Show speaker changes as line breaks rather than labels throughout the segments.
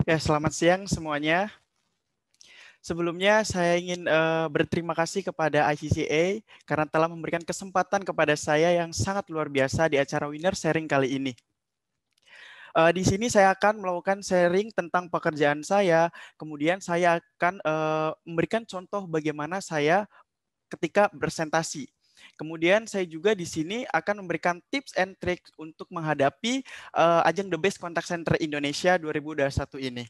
Ya, selamat siang semuanya. Sebelumnya saya ingin berterima kasih kepada ICCA karena telah memberikan kesempatan kepada saya yang sangat luar biasa di acara Winner Sharing kali ini. Di sini saya akan melakukan sharing tentang pekerjaan saya, kemudian saya akan memberikan contoh bagaimana saya ketika presentasi. Kemudian saya juga di sini akan memberikan tips and tricks untuk menghadapi ajang The Best Contact Center Indonesia 2021 ini.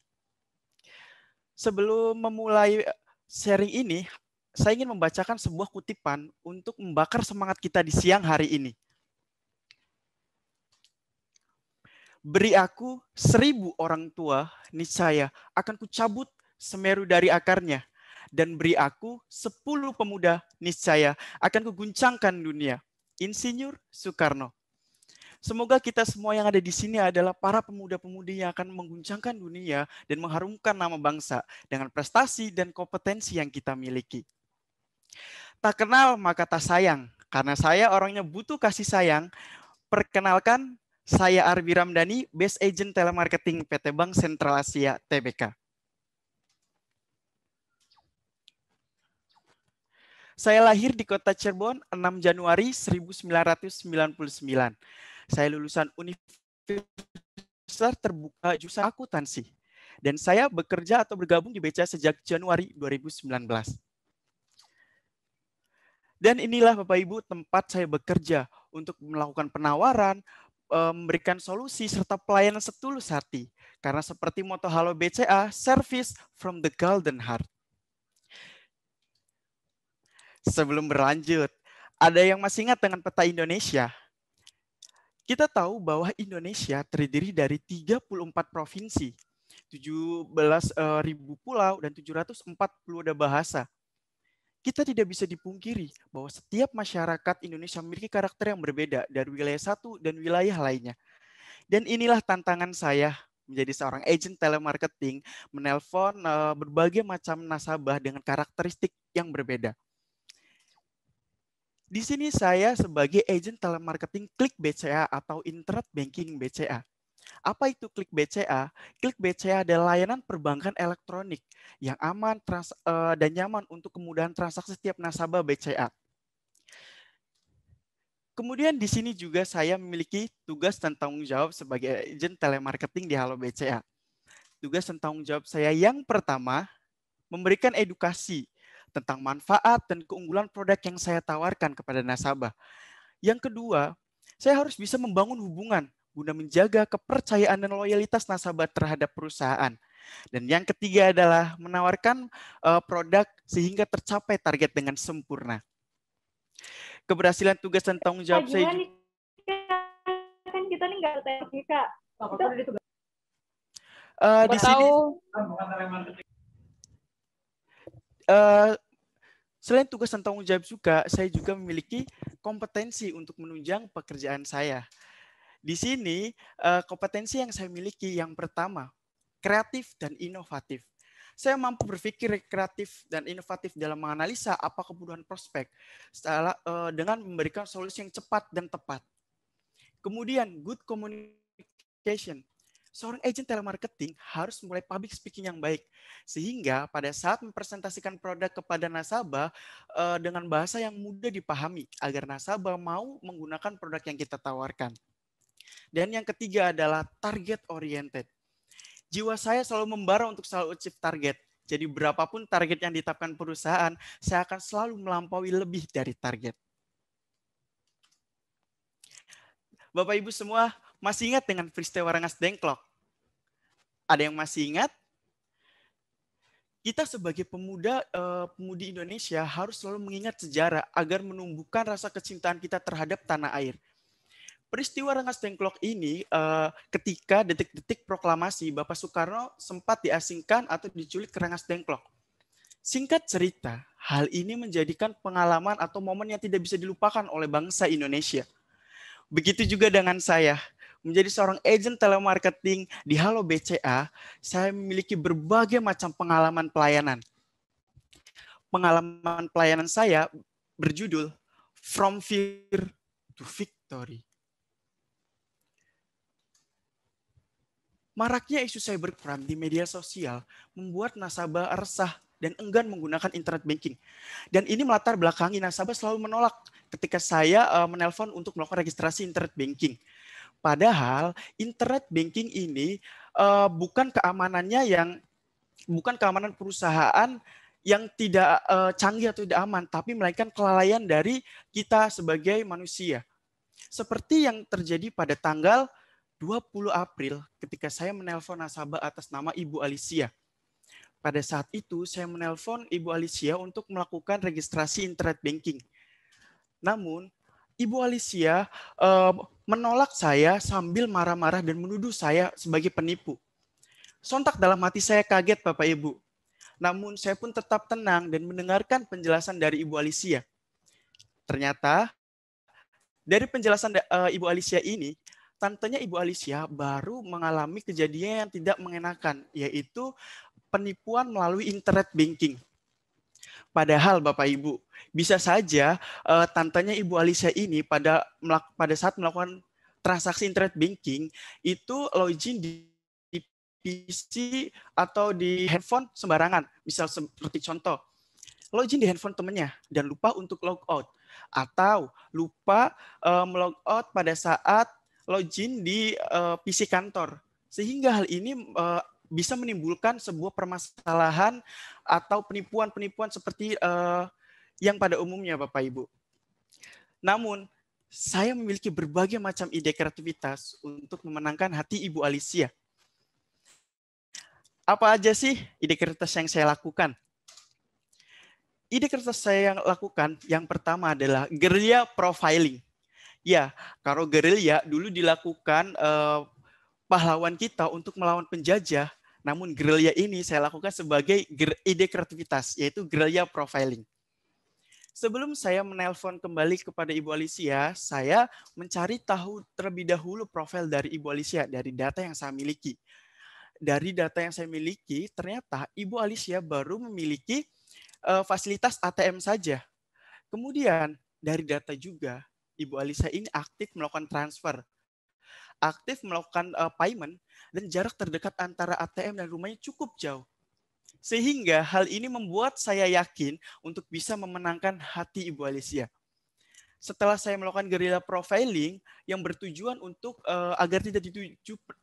Sebelum memulai sharing ini, saya ingin membacakan sebuah kutipan untuk membakar semangat kita di siang hari ini. Beri aku 1000 orang tua, niscaya akan kucabut Semeru dari akarnya. Dan beri aku 10 pemuda, niscaya akan kuguncangkan dunia. Insinyur Soekarno. Semoga kita semua yang ada di sini adalah para pemuda-pemudi yang akan mengguncangkan dunia dan mengharumkan nama bangsa dengan prestasi dan kompetensi yang kita miliki. Tak kenal maka tak sayang, karena saya orangnya butuh kasih sayang. Perkenalkan, saya Arbi Ramdhani, Best Agent Telemarketing PT Bank Sentral Asia Tbk. Saya lahir di kota Cirebon 6 Januari 1999. Saya lulusan Universitas Terbuka jurusan akuntansi. Dan saya bekerja atau bergabung di BCA sejak Januari 2019. Dan inilah Bapak Ibu tempat saya bekerja untuk melakukan penawaran, memberikan solusi, serta pelayanan setulus hati. Karena seperti moto Halo BCA, Service from the Golden Heart. Sebelum berlanjut, ada yang masih ingat dengan peta Indonesia? Kita tahu bahwa Indonesia terdiri dari 34 provinsi, 17.000 pulau, dan 740 bahasa. Kita tidak bisa dipungkiri bahwa setiap masyarakat Indonesia memiliki karakter yang berbeda dari wilayah satu dan wilayah lainnya. Dan inilah tantangan saya menjadi seorang agent telemarketing, menelpon berbagai macam nasabah dengan karakteristik yang berbeda. Di sini saya sebagai agent telemarketing Klik BCA atau Internet Banking BCA. Apa itu Klik BCA? Klik BCA adalah layanan perbankan elektronik yang aman dan nyaman untuk kemudahan transaksi setiap nasabah BCA. Kemudian di sini juga saya memiliki tugas dan tanggung jawab sebagai agent telemarketing di Halo BCA. Tugas dan tanggung jawab saya yang pertama, memberikan edukasi tentang manfaat dan keunggulan produk yang saya tawarkan kepada nasabah. Yang kedua, saya harus bisa membangun hubungan guna menjaga kepercayaan dan loyalitas nasabah terhadap perusahaan. Dan yang ketiga adalah menawarkan produk sehingga tercapai target dengan sempurna. Keberhasilan tugas dan tanggung jawab saya juga.
Kan kita nih nggak teknik Kak.
Di sini selain tugas dan tanggung jawab juga, saya juga memiliki kompetensi untuk menunjang pekerjaan saya. Di sini, kompetensi yang saya miliki yang pertama, kreatif dan inovatif. Saya mampu berpikir kreatif dan inovatif dalam menganalisa apa kebutuhan prospek dengan memberikan solusi yang cepat dan tepat. Kemudian, good communication. Seorang agent telemarketing harus mulai public speaking yang baik. Sehingga pada saat mempresentasikan produk kepada nasabah dengan bahasa yang mudah dipahami agar nasabah mau menggunakan produk yang kita tawarkan. Dan yang ketiga adalah target oriented. Jiwa saya selalu membara untuk selalu achieve target. Jadi berapapun target yang ditetapkan perusahaan, saya akan selalu melampaui lebih dari target. Bapak Ibu semua masih ingat dengan peristiwa Rengas Dengklok? Ada yang masih ingat? Kita sebagai pemudi Indonesia harus selalu mengingat sejarah agar menumbuhkan rasa kecintaan kita terhadap tanah air. Peristiwa Rengas Dengklok ini ketika detik-detik proklamasi Bapak Soekarno sempat diasingkan atau diculik ke Rengas Dengklok. Singkat cerita, hal ini menjadikan pengalaman atau momen yang tidak bisa dilupakan oleh bangsa Indonesia. Begitu juga dengan saya. Menjadi seorang agent telemarketing di Halo BCA, saya memiliki berbagai macam pengalaman pelayanan. Pengalaman pelayanan saya berjudul From Fear to Victory. Maraknya isu cybercrime di media sosial membuat nasabah resah dan enggan menggunakan internet banking. Dan ini melatar belakangi nasabah selalu menolak ketika saya menelpon untuk melakukan registrasi internet banking. Padahal internet banking ini bukan keamanan perusahaan yang tidak canggih atau tidak aman, tapi melainkan kelalaian dari kita sebagai manusia. Seperti yang terjadi pada tanggal 20 April ketika saya menelpon nasabah atas nama Ibu Alicia. Pada saat itu saya menelpon Ibu Alicia untuk melakukan registrasi internet banking. Namun Ibu Alicia menolak saya sambil marah-marah dan menuduh saya sebagai penipu. Sontak dalam hati saya kaget Bapak Ibu. Namun saya pun tetap tenang dan mendengarkan penjelasan dari Ibu Alicia. Ternyata dari penjelasan Ibu Alicia ini, tantenya Ibu Alicia baru mengalami kejadian yang tidak mengenakan, yaitu penipuan melalui internet banking. Padahal Bapak Ibu, bisa saja tantenya Ibu Alicia ini pada saat melakukan transaksi internet banking itu login di PC atau di handphone sembarangan. Misal seperti contoh, login di handphone temannya dan lupa untuk log out. Atau lupa melog out pada saat login di PC kantor. Sehingga hal ini bisa menimbulkan sebuah permasalahan atau penipuan-penipuan seperti yang pada umumnya Bapak Ibu. Namun, saya memiliki berbagai macam ide kreativitas untuk memenangkan hati Ibu Alicia. Apa aja sih ide kreativitas yang saya lakukan? Ide kreativitas saya yang lakukan, yang pertama adalah guerrilla profiling. Ya, kalau guerrilla dulu dilakukan pahlawan kita untuk melawan penjajah, namun guerrilla ini saya lakukan sebagai ide kreativitas, yaitu guerrilla profiling. Sebelum saya menelpon kembali kepada Ibu Alicia, saya mencari tahu terlebih dahulu profil dari Ibu Alicia dari data yang saya miliki. Dari data yang saya miliki, ternyata Ibu Alicia baru memiliki fasilitas ATM saja. Kemudian dari data juga, Ibu Alicia ini aktif melakukan transfer, aktif melakukan payment, dan jarak terdekat antara ATM dan rumahnya cukup jauh. Sehingga hal ini membuat saya yakin untuk bisa memenangkan hati Ibu Alicia. Setelah saya melakukan guerrilla profiling yang bertujuan untuk agar tidak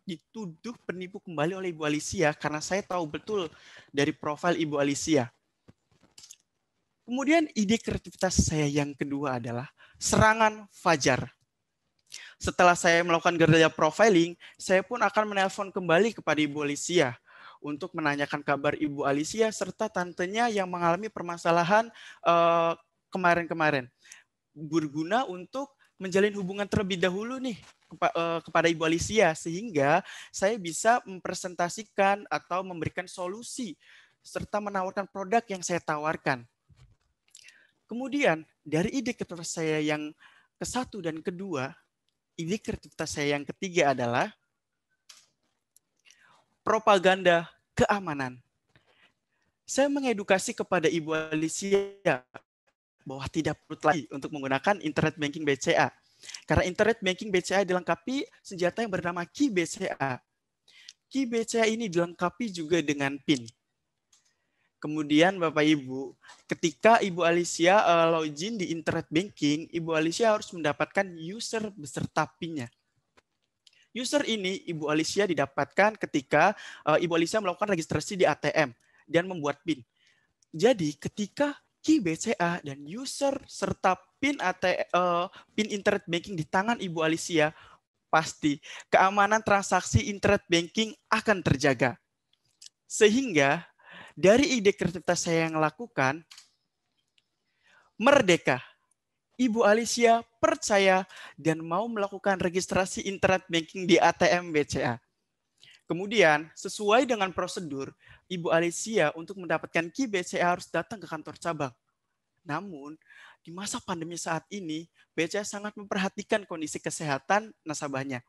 dituduh penipu kembali oleh Ibu Alicia, karena saya tahu betul dari profil Ibu Alicia. Kemudian ide kreativitas saya yang kedua adalah serangan fajar. Setelah saya melakukan guerrilla profiling, saya pun akan menelpon kembali kepada Ibu Alicia untuk menanyakan kabar Ibu Alicia serta tantenya yang mengalami permasalahan kemarin-kemarin. Berguna untuk menjalin hubungan terlebih dahulu nih kepada Ibu Alicia, sehingga saya bisa mempresentasikan atau memberikan solusi serta menawarkan produk yang saya tawarkan. Kemudian dari ide kreativitas saya yang ke-1 dan kedua, ide kreativitas saya yang ketiga adalah propaganda keamanan. Saya mengedukasi kepada Ibu Alicia bahwa tidak perlu lagi untuk menggunakan internet banking BCA. Karena internet banking BCA dilengkapi senjata yang bernama Key BCA. Key BCA ini dilengkapi juga dengan PIN. Kemudian Bapak Ibu, ketika Ibu Alicia login di internet banking, Ibu Alicia harus mendapatkan user beserta PIN-nya. User ini Ibu Alicia didapatkan ketika Ibu Alicia melakukan registrasi di ATM dan membuat PIN. Jadi ketika Key BCA dan user serta PIN internet banking di tangan Ibu Alicia, pasti keamanan transaksi internet banking akan terjaga. Sehingga dari ide kreativitas saya yang lakukan, merdeka. Ibu Alicia percaya dan mau melakukan registrasi internet banking di ATM BCA. Kemudian, sesuai dengan prosedur, Ibu Alicia untuk mendapatkan Key BCA harus datang ke kantor cabang. Namun, di masa pandemi saat ini, BCA sangat memperhatikan kondisi kesehatan nasabahnya.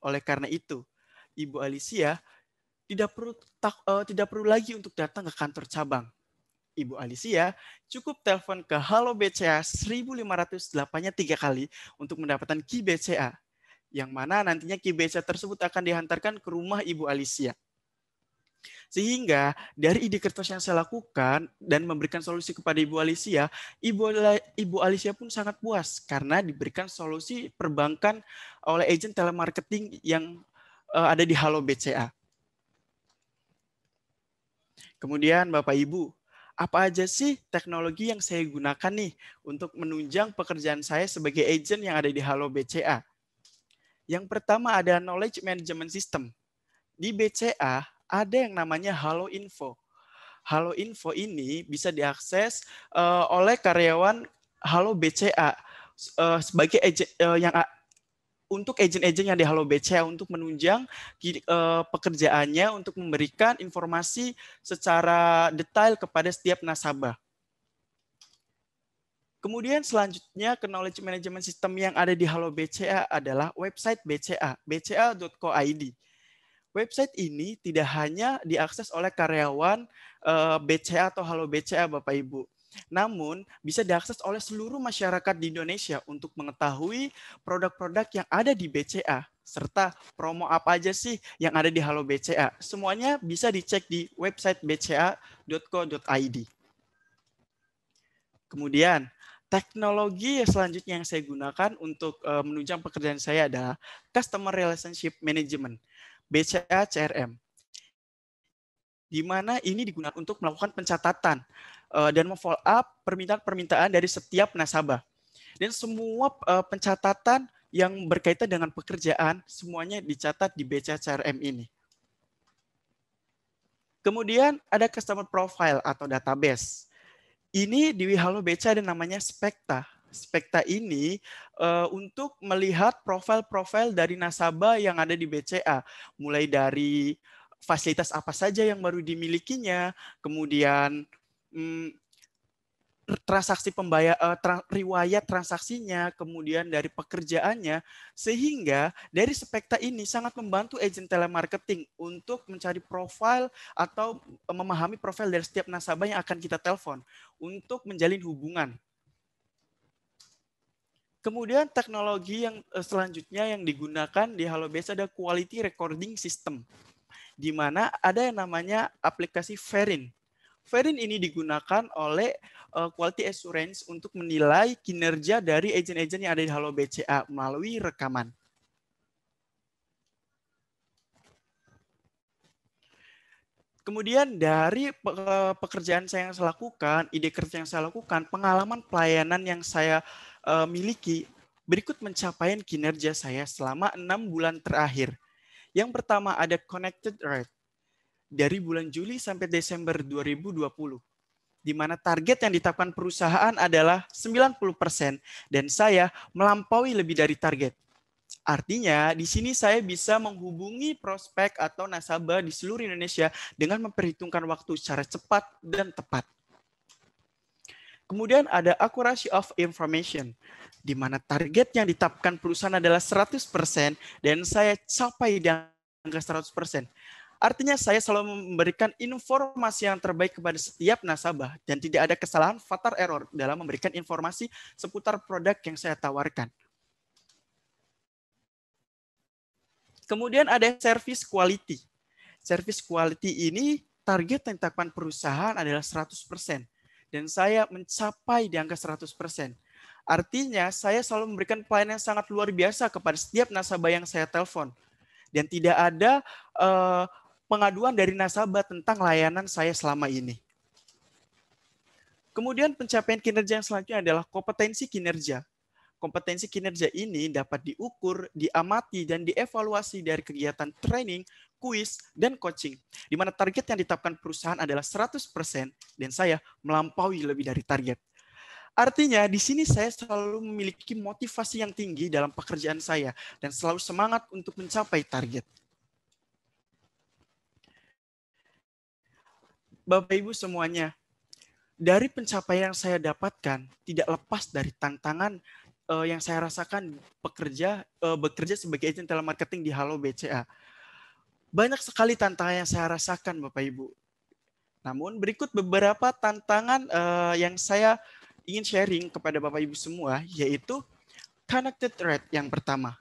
Oleh karena itu, Ibu Alicia tidak perlu lagi untuk datang ke kantor cabang. Ibu Alicia cukup telepon ke Halo BCA 1508-nya 3 kali untuk mendapatkan Key BCA. yang mana nantinya key BCA tersebut akan dihantarkan ke rumah Ibu Alicia. Sehingga dari ide kertas yang saya lakukan dan memberikan solusi kepada Ibu Alicia, Ibu Alicia pun sangat puas karena diberikan solusi perbankan oleh agen telemarketing yang ada di Halo BCA. Kemudian Bapak Ibu, apa aja sih teknologi yang saya gunakan nih untuk menunjang pekerjaan saya sebagai agen yang ada di Halo BCA? Yang pertama ada Knowledge Management System. Di BCA ada yang namanya Halo Info. Halo Info ini bisa diakses oleh karyawan Halo BCA sebagai yang untuk agen-agen yang di Halo BCA untuk menunjang pekerjaannya untuk memberikan informasi secara detail kepada setiap nasabah. Kemudian selanjutnya knowledge management system yang ada di Halo BCA adalah website BCA, bca.co.id. Website ini tidak hanya diakses oleh karyawan BCA atau Halo BCA Bapak Ibu, namun bisa diakses oleh seluruh masyarakat di Indonesia untuk mengetahui produk-produk yang ada di BCA serta promo apa aja sih yang ada di Halo BCA. Semuanya bisa dicek di website bca.co.id. Kemudian teknologi selanjutnya yang saya gunakan untuk menunjang pekerjaan saya adalah Customer Relationship Management, BCA CRM. Di mana ini digunakan untuk melakukan pencatatan dan memfollow up permintaan-permintaan dari setiap nasabah. Dan semua pencatatan yang berkaitan dengan pekerjaan semuanya dicatat di BCA CRM ini. Kemudian ada customer profile atau database. Ini di Halo BCA ada namanya Spekta. Spekta ini untuk melihat profil-profil dari nasabah yang ada di BCA, mulai dari fasilitas apa saja yang baru dimilikinya, kemudian transaksi riwayat transaksinya, kemudian dari pekerjaannya, sehingga dari Spekta ini sangat membantu agen telemarketing untuk mencari profil atau memahami profil dari setiap nasabah yang akan kita telepon untuk menjalin hubungan. Kemudian teknologi yang selanjutnya yang digunakan di Halo BCA ada Quality Recording System, di mana ada yang namanya aplikasi Verin. Verin ini digunakan oleh Quality Assurance untuk menilai kinerja dari agen-agen yang ada di Halo BCA melalui rekaman. Kemudian dari pekerjaan saya yang saya lakukan, ide kerja yang saya lakukan, pengalaman pelayanan yang saya miliki, berikut pencapaian kinerja saya selama 6 bulan terakhir. Yang pertama ada connected rate dari bulan Juli sampai Desember 2020. Di mana target yang ditetapkan perusahaan adalah 90% dan saya melampaui lebih dari target. Artinya, di sini saya bisa menghubungi prospek atau nasabah di seluruh Indonesia dengan memperhitungkan waktu secara cepat dan tepat. Kemudian ada accuracy of information, di mana target yang ditetapkan perusahaan adalah 100% dan saya capai di angka 100%. Artinya saya selalu memberikan informasi yang terbaik kepada setiap nasabah dan tidak ada kesalahan fatal error dalam memberikan informasi seputar produk yang saya tawarkan. Kemudian ada service quality. Service quality ini target yang ditetapkan perusahaan adalah 100% dan saya mencapai di angka 100%. Artinya saya selalu memberikan pelayanan yang sangat luar biasa kepada setiap nasabah yang saya telepon dan tidak ada pengaduan dari nasabah tentang layanan saya selama ini. Kemudian pencapaian kinerja yang selanjutnya adalah kompetensi kinerja. Kompetensi kinerja ini dapat diukur, diamati, dan dievaluasi dari kegiatan training, kuis, dan coaching, di mana target yang ditetapkan perusahaan adalah 100% dan saya melampaui lebih dari target. Artinya di sini saya selalu memiliki motivasi yang tinggi dalam pekerjaan saya dan selalu semangat untuk mencapai target. Bapak Ibu semuanya, dari pencapaian yang saya dapatkan tidak lepas dari tantangan yang saya rasakan bekerja sebagai agen telemarketing di Halo BCA. Banyak sekali tantangan yang saya rasakan Bapak Ibu. Namun berikut beberapa tantangan yang saya ingin sharing kepada Bapak Ibu semua, yaitu connected rate yang pertama.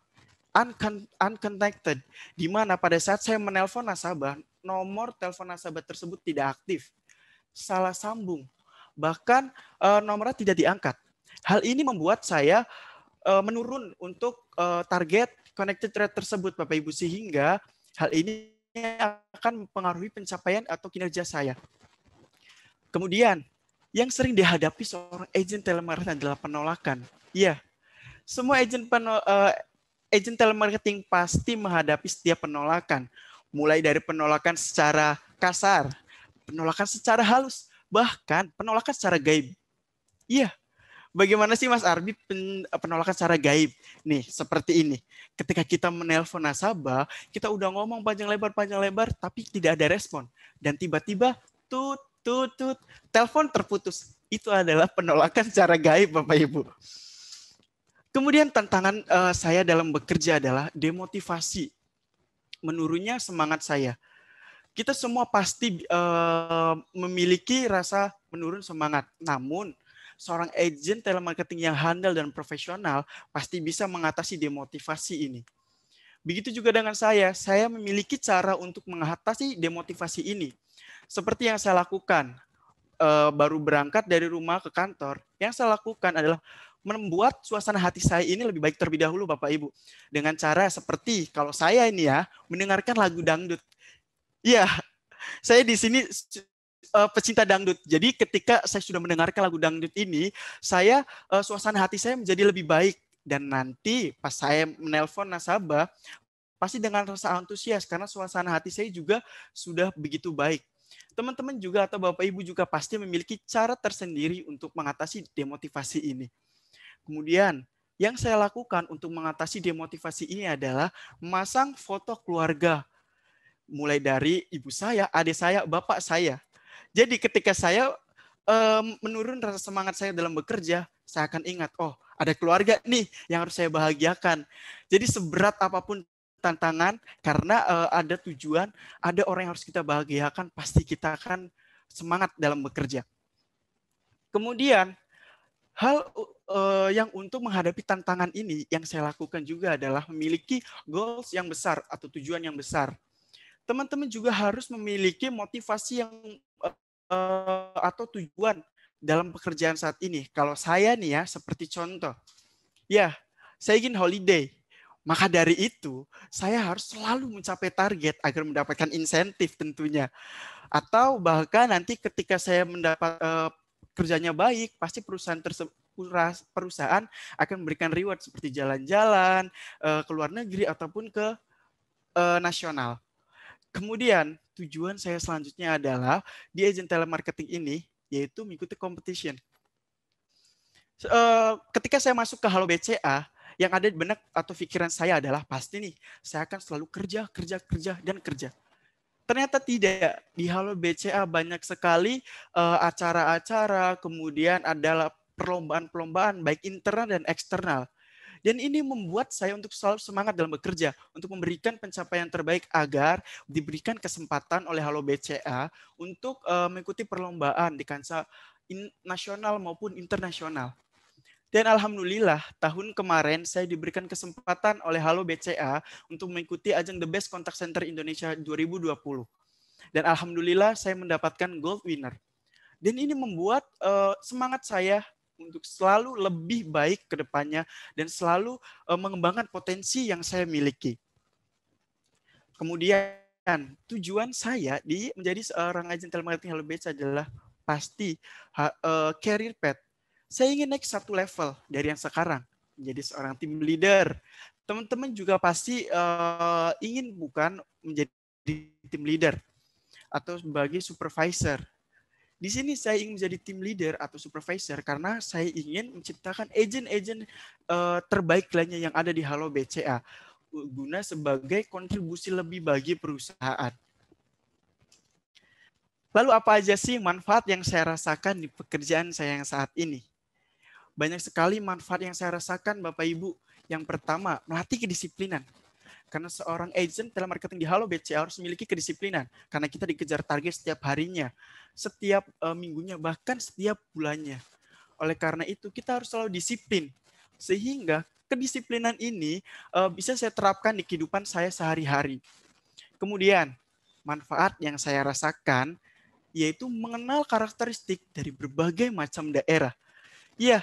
unconnected, di mana pada saat saya menelpon nasabah, nomor telepon nasabah tersebut tidak aktif, salah sambung, bahkan nomornya tidak diangkat. Hal ini membuat saya menurun untuk target connected rate tersebut, Bapak Ibu, sehingga hal ini akan mempengaruhi pencapaian atau kinerja saya. Kemudian, yang sering dihadapi seorang agen telemarketing adalah penolakan. Iya, semua agen telemarketing pasti menghadapi setiap penolakan, mulai dari penolakan secara kasar, penolakan secara halus, bahkan penolakan secara gaib. Iya, bagaimana sih Mas Arbi penolakan secara gaib? Nih, seperti ini. Ketika kita menelpon nasabah, kita udah ngomong panjang lebar, tapi tidak ada respon. Dan tiba-tiba, tut, telepon terputus. Itu adalah penolakan secara gaib, Bapak Ibu. Kemudian tantangan saya dalam bekerja adalah demotivasi. Menurunnya semangat saya. Kita semua pasti memiliki rasa menurun semangat. Namun, seorang agen telemarketing yang handal dan profesional pasti bisa mengatasi demotivasi ini. Begitu juga dengan saya memiliki cara untuk mengatasi demotivasi ini. Seperti yang saya lakukan, baru berangkat dari rumah ke kantor, yang saya lakukan adalah membuat suasana hati saya ini lebih baik terlebih dahulu, Bapak Ibu. Dengan cara seperti kalau saya ini ya, mendengarkan lagu dangdut. Iya, saya di sini pecinta dangdut. Jadi ketika saya sudah mendengarkan lagu dangdut ini, saya suasana hati saya menjadi lebih baik. Dan nanti pas saya menelpon nasabah, pasti dengan rasa antusias karena suasana hati saya juga sudah begitu baik. Teman-teman juga atau Bapak Ibu juga pasti memiliki cara tersendiri untuk mengatasi demotivasi ini. Kemudian, yang saya lakukan untuk mengatasi demotivasi ini adalah memasang foto keluarga. Mulai dari ibu saya, adik saya, bapak saya. Jadi ketika saya menurun rasa semangat saya dalam bekerja, saya akan ingat, oh ada keluarga nih yang harus saya bahagiakan. Jadi seberat apapun tantangan, karena ada tujuan, ada orang yang harus kita bahagiakan, pasti kita akan semangat dalam bekerja. Kemudian, hal yang untuk menghadapi tantangan ini yang saya lakukan juga adalah memiliki goals yang besar atau tujuan yang besar. Teman-teman juga harus memiliki motivasi yang atau tujuan dalam pekerjaan saat ini. Kalau saya nih ya, seperti contoh, ya saya ingin holiday. Maka dari itu, saya harus selalu mencapai target agar mendapatkan insentif tentunya. Atau bahkan nanti ketika saya mendapat kerjanya baik, pasti perusahaan akan memberikan reward seperti jalan-jalan, ke luar negeri ataupun ke nasional. Kemudian tujuan saya selanjutnya adalah di agen telemarketing ini yaitu mengikuti competition. Ketika saya masuk ke Halo BCA, yang ada di benak atau pikiran saya adalah pasti nih saya akan selalu kerja dan kerja. Ternyata tidak. Di Halo BCA banyak sekali acara-acara, kemudian adalah perlombaan-perlombaan baik internal dan eksternal. Dan ini membuat saya untuk selalu semangat dalam bekerja, untuk memberikan pencapaian terbaik agar diberikan kesempatan oleh Halo BCA untuk mengikuti perlombaan di kancah nasional maupun internasional. Dan alhamdulillah tahun kemarin saya diberikan kesempatan oleh Halo BCA untuk mengikuti ajang The Best Contact Center Indonesia 2020. Dan alhamdulillah saya mendapatkan gold winner. Dan ini membuat semangat saya untuk selalu lebih baik ke depannya dan selalu mengembangkan potensi yang saya miliki. Kemudian tujuan saya menjadi seorang agen telemarketing Halo BCA adalah pasti career path. Saya ingin naik satu level dari yang sekarang menjadi seorang team leader. Teman-teman juga pasti ingin bukan menjadi team leader atau sebagai supervisor. Di sini saya ingin menjadi team leader atau supervisor karena saya ingin menciptakan agen-agen terbaik lainnya yang ada di Halo BCA guna sebagai kontribusi lebih bagi perusahaan. Lalu apa aja sih manfaat yang saya rasakan di pekerjaan saya yang saat ini? Banyak sekali manfaat yang saya rasakan Bapak Ibu. Yang pertama, melatih kedisiplinan. Karena seorang agent telemarketing di Halo BCA harus memiliki kedisiplinan. Karena kita dikejar target setiap harinya, setiap minggunya, bahkan setiap bulannya. Oleh karena itu, kita harus selalu disiplin. Sehingga kedisiplinan ini bisa saya terapkan di kehidupan saya sehari-hari. Kemudian, manfaat yang saya rasakan yaitu mengenal karakteristik dari berbagai macam daerah. Ya,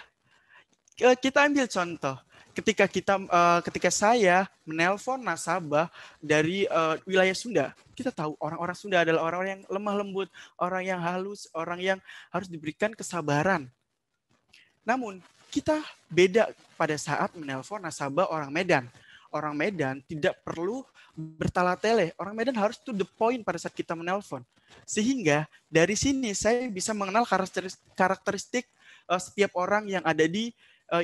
kita ambil contoh. Ketika saya menelpon nasabah dari wilayah Sunda, kita tahu orang-orang Sunda adalah orang-orang yang lemah lembut, orang yang halus, orang yang harus diberikan kesabaran. Namun, kita beda pada saat menelpon nasabah orang Medan. Orang Medan tidak perlu bertele-tele. Orang Medan harus to the point pada saat kita menelpon. Sehingga dari sini saya bisa mengenal karakteristik setiap orang yang ada di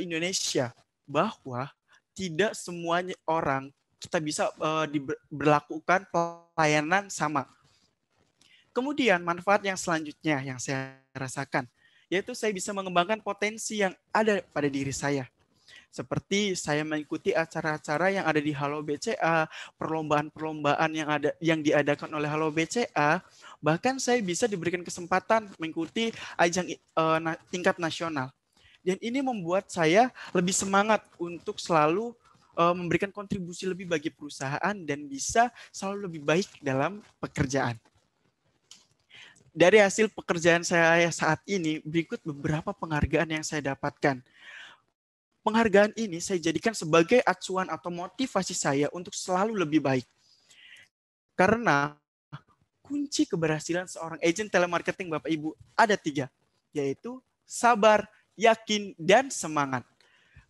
Indonesia. Bahwa tidak semuanya orang kita bisa diberlakukan pelayanan sama. Kemudian manfaat yang selanjutnya yang saya rasakan, yaitu saya bisa mengembangkan potensi yang ada pada diri saya. Seperti saya mengikuti acara-acara yang ada di Halo BCA, perlombaan-perlombaan yang diadakan oleh Halo BCA, bahkan saya bisa diberikan kesempatan mengikuti ajang tingkat nasional. Dan ini membuat saya lebih semangat untuk selalu memberikan kontribusi lebih bagi perusahaan dan bisa selalu lebih baik dalam pekerjaan. Dari hasil pekerjaan saya saat ini, berikut beberapa penghargaan yang saya dapatkan. Penghargaan ini saya jadikan sebagai acuan atau motivasi saya untuk selalu lebih baik. Karena kunci keberhasilan seorang agen telemarketing Bapak Ibu ada 3, yaitu sabar, yakin, dan semangat.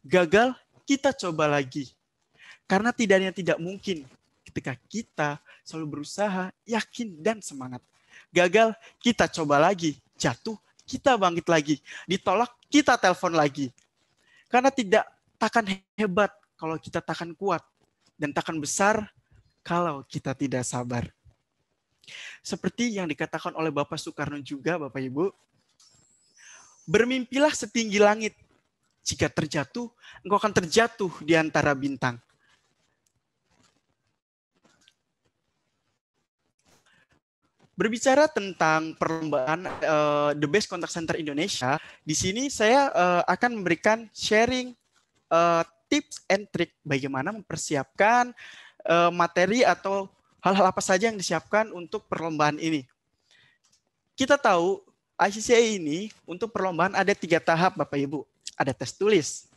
Gagal, kita coba lagi. Karena tidak ada yang tidak mungkin ketika kita selalu berusaha, yakin, dan semangat. Gagal, kita coba lagi. Jatuh, kita bangkit lagi. Ditolak, kita telepon lagi. Karena takkan hebat kalau kita takkan kuat. Dan takkan besar kalau kita tidak sabar. Seperti yang dikatakan oleh Bapak Soekarno juga, Bapak Ibu. Bermimpilah setinggi langit. Jika terjatuh, engkau akan terjatuh di antara bintang. Berbicara tentang perlombaan The Best Contact Center Indonesia, di sini saya akan memberikan sharing tips and trick bagaimana mempersiapkan materi atau hal-hal apa saja yang disiapkan untuk perlombaan ini. Kita tahu ICCA ini untuk perlombaan ada 3 tahap Bapak Ibu. Ada tes tulis,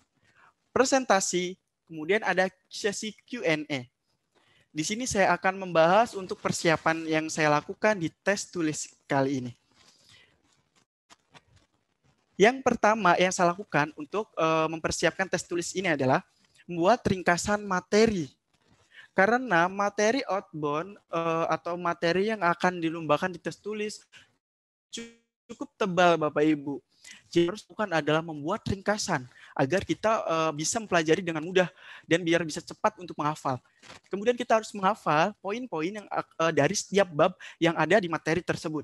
presentasi, kemudian ada sesi Q&A. Di sini saya akan membahas untuk persiapan yang saya lakukan di tes tulis kali ini. Yang pertama yang saya lakukan untuk mempersiapkan tes tulis ini adalah membuat ringkasan materi. Karena materi outbound atau materi yang akan dilombakan di tes tulis cukup tebal Bapak Ibu. Jadi harus bukan adalah membuat ringkasan agar kita bisa mempelajari dengan mudah dan biar bisa cepat untuk menghafal. Kemudian kita harus menghafal poin-poin yang dari setiap bab yang ada di materi tersebut.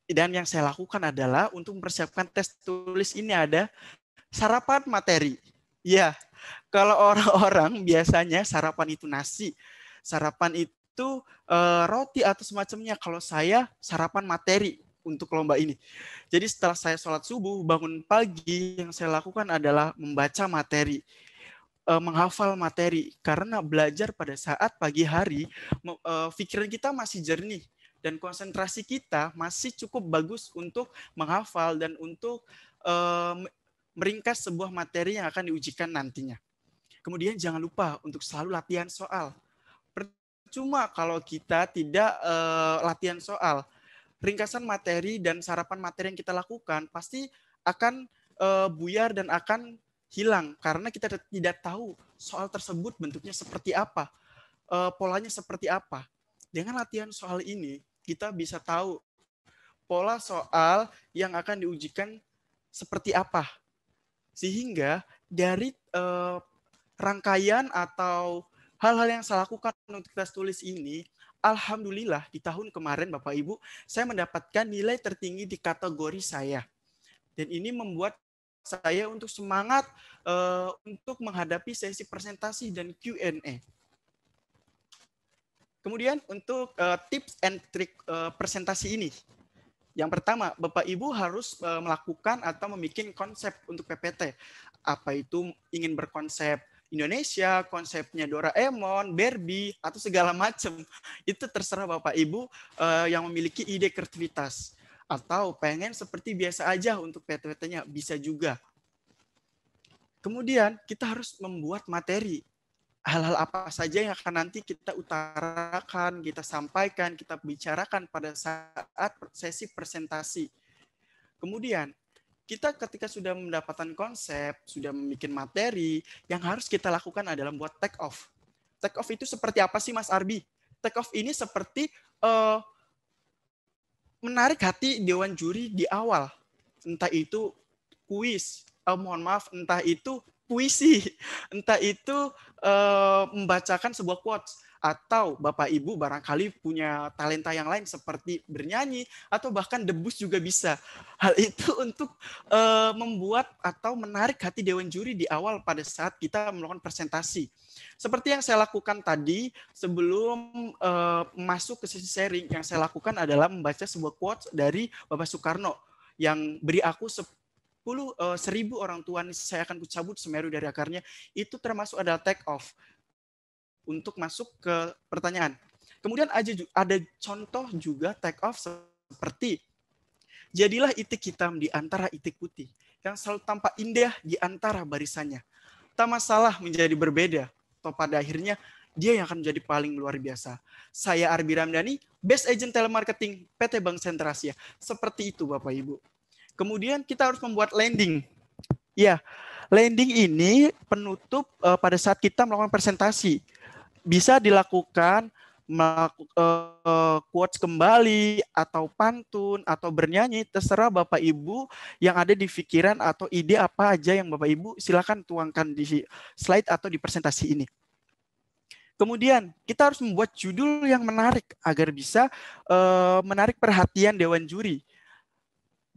Dan yang saya lakukan adalah untuk mempersiapkan tes tulis ini ada sarapan materi. Ya, kalau orang-orang biasanya sarapan itu nasi, sarapan itu roti atau semacamnya. Kalau saya sarapan materi untuk lomba ini. Jadi setelah saya sholat subuh, bangun pagi, yang saya lakukan adalah membaca materi, menghafal materi. Karena belajar pada saat pagi hari, pikiran kita masih jernih dan konsentrasi kita masih cukup bagus untuk menghafal dan untuk meringkas sebuah materi yang akan diujikan nantinya. Kemudian jangan lupa untuk selalu latihan soal. Percuma kalau kita tidak latihan soal. Ringkasan materi dan sarapan materi yang kita lakukan pasti akan buyar dan akan hilang karena kita tidak tahu soal tersebut bentuknya seperti apa, polanya seperti apa. Dengan latihan soal ini, kita bisa tahu pola soal yang akan diujikan seperti apa. Sehingga dari rangkaian atau hal-hal yang saya lakukan untuk tes tulis ini, alhamdulillah di tahun kemarin Bapak Ibu, saya mendapatkan nilai tertinggi di kategori saya. Dan ini membuat saya untuk semangat untuk menghadapi sesi presentasi dan Q&A. Kemudian untuk tips and trik presentasi ini. Yang pertama, Bapak Ibu harus melakukan atau membuat konsep untuk PPT. Apa itu ingin berkonsep Indonesia, konsepnya Doraemon, Barbie, atau segala macam. Itu terserah Bapak Ibu yang memiliki ide kreativitas. Atau pengen seperti biasa aja untuk PPT-nya, bisa juga. Kemudian kita harus membuat materi. Hal-hal apa saja yang akan nanti kita utarakan, kita sampaikan, kita bicarakan pada saat sesi presentasi. Kemudian, kita ketika sudah mendapatkan konsep, sudah membuat materi, yang harus kita lakukan adalah membuat take off. Take off itu seperti apa sih Mas Arbi? Take off ini seperti menarik hati dewan juri di awal. Entah itu kuis, mohon maaf, entah itu puisi, entah itu membacakan sebuah quotes, atau Bapak Ibu barangkali punya talenta yang lain seperti bernyanyi, atau bahkan debus juga bisa. Hal itu untuk membuat atau menarik hati dewan juri di awal pada saat kita melakukan presentasi. Seperti yang saya lakukan tadi, sebelum masuk ke sesi sharing, yang saya lakukan adalah membaca sebuah quotes dari Bapak Soekarno, yang beri aku 1000 orang tua saya akan kucabut Semeru dari akarnya. Itu termasuk adalah take off untuk masuk ke pertanyaan. Kemudian ada contoh juga take off seperti jadilah itik hitam di antara itik putih yang selalu tampak indah di antara barisannya. Tak masalah menjadi berbeda, atau pada akhirnya dia yang akan menjadi paling luar biasa. Saya Arbi Ramdhani, Best Agent Telemarketing PT Bank Sentral Asia. Seperti itu Bapak Ibu. Kemudian kita harus membuat landing. Ya, landing ini penutup pada saat kita melakukan presentasi. Bisa dilakukan quotes kembali, atau pantun, atau bernyanyi, terserah Bapak Ibu yang ada di pikiran atau ide apa aja yang Bapak Ibu silakan tuangkan di slide atau di presentasi ini. Kemudian kita harus membuat judul yang menarik agar bisa menarik perhatian dewan juri.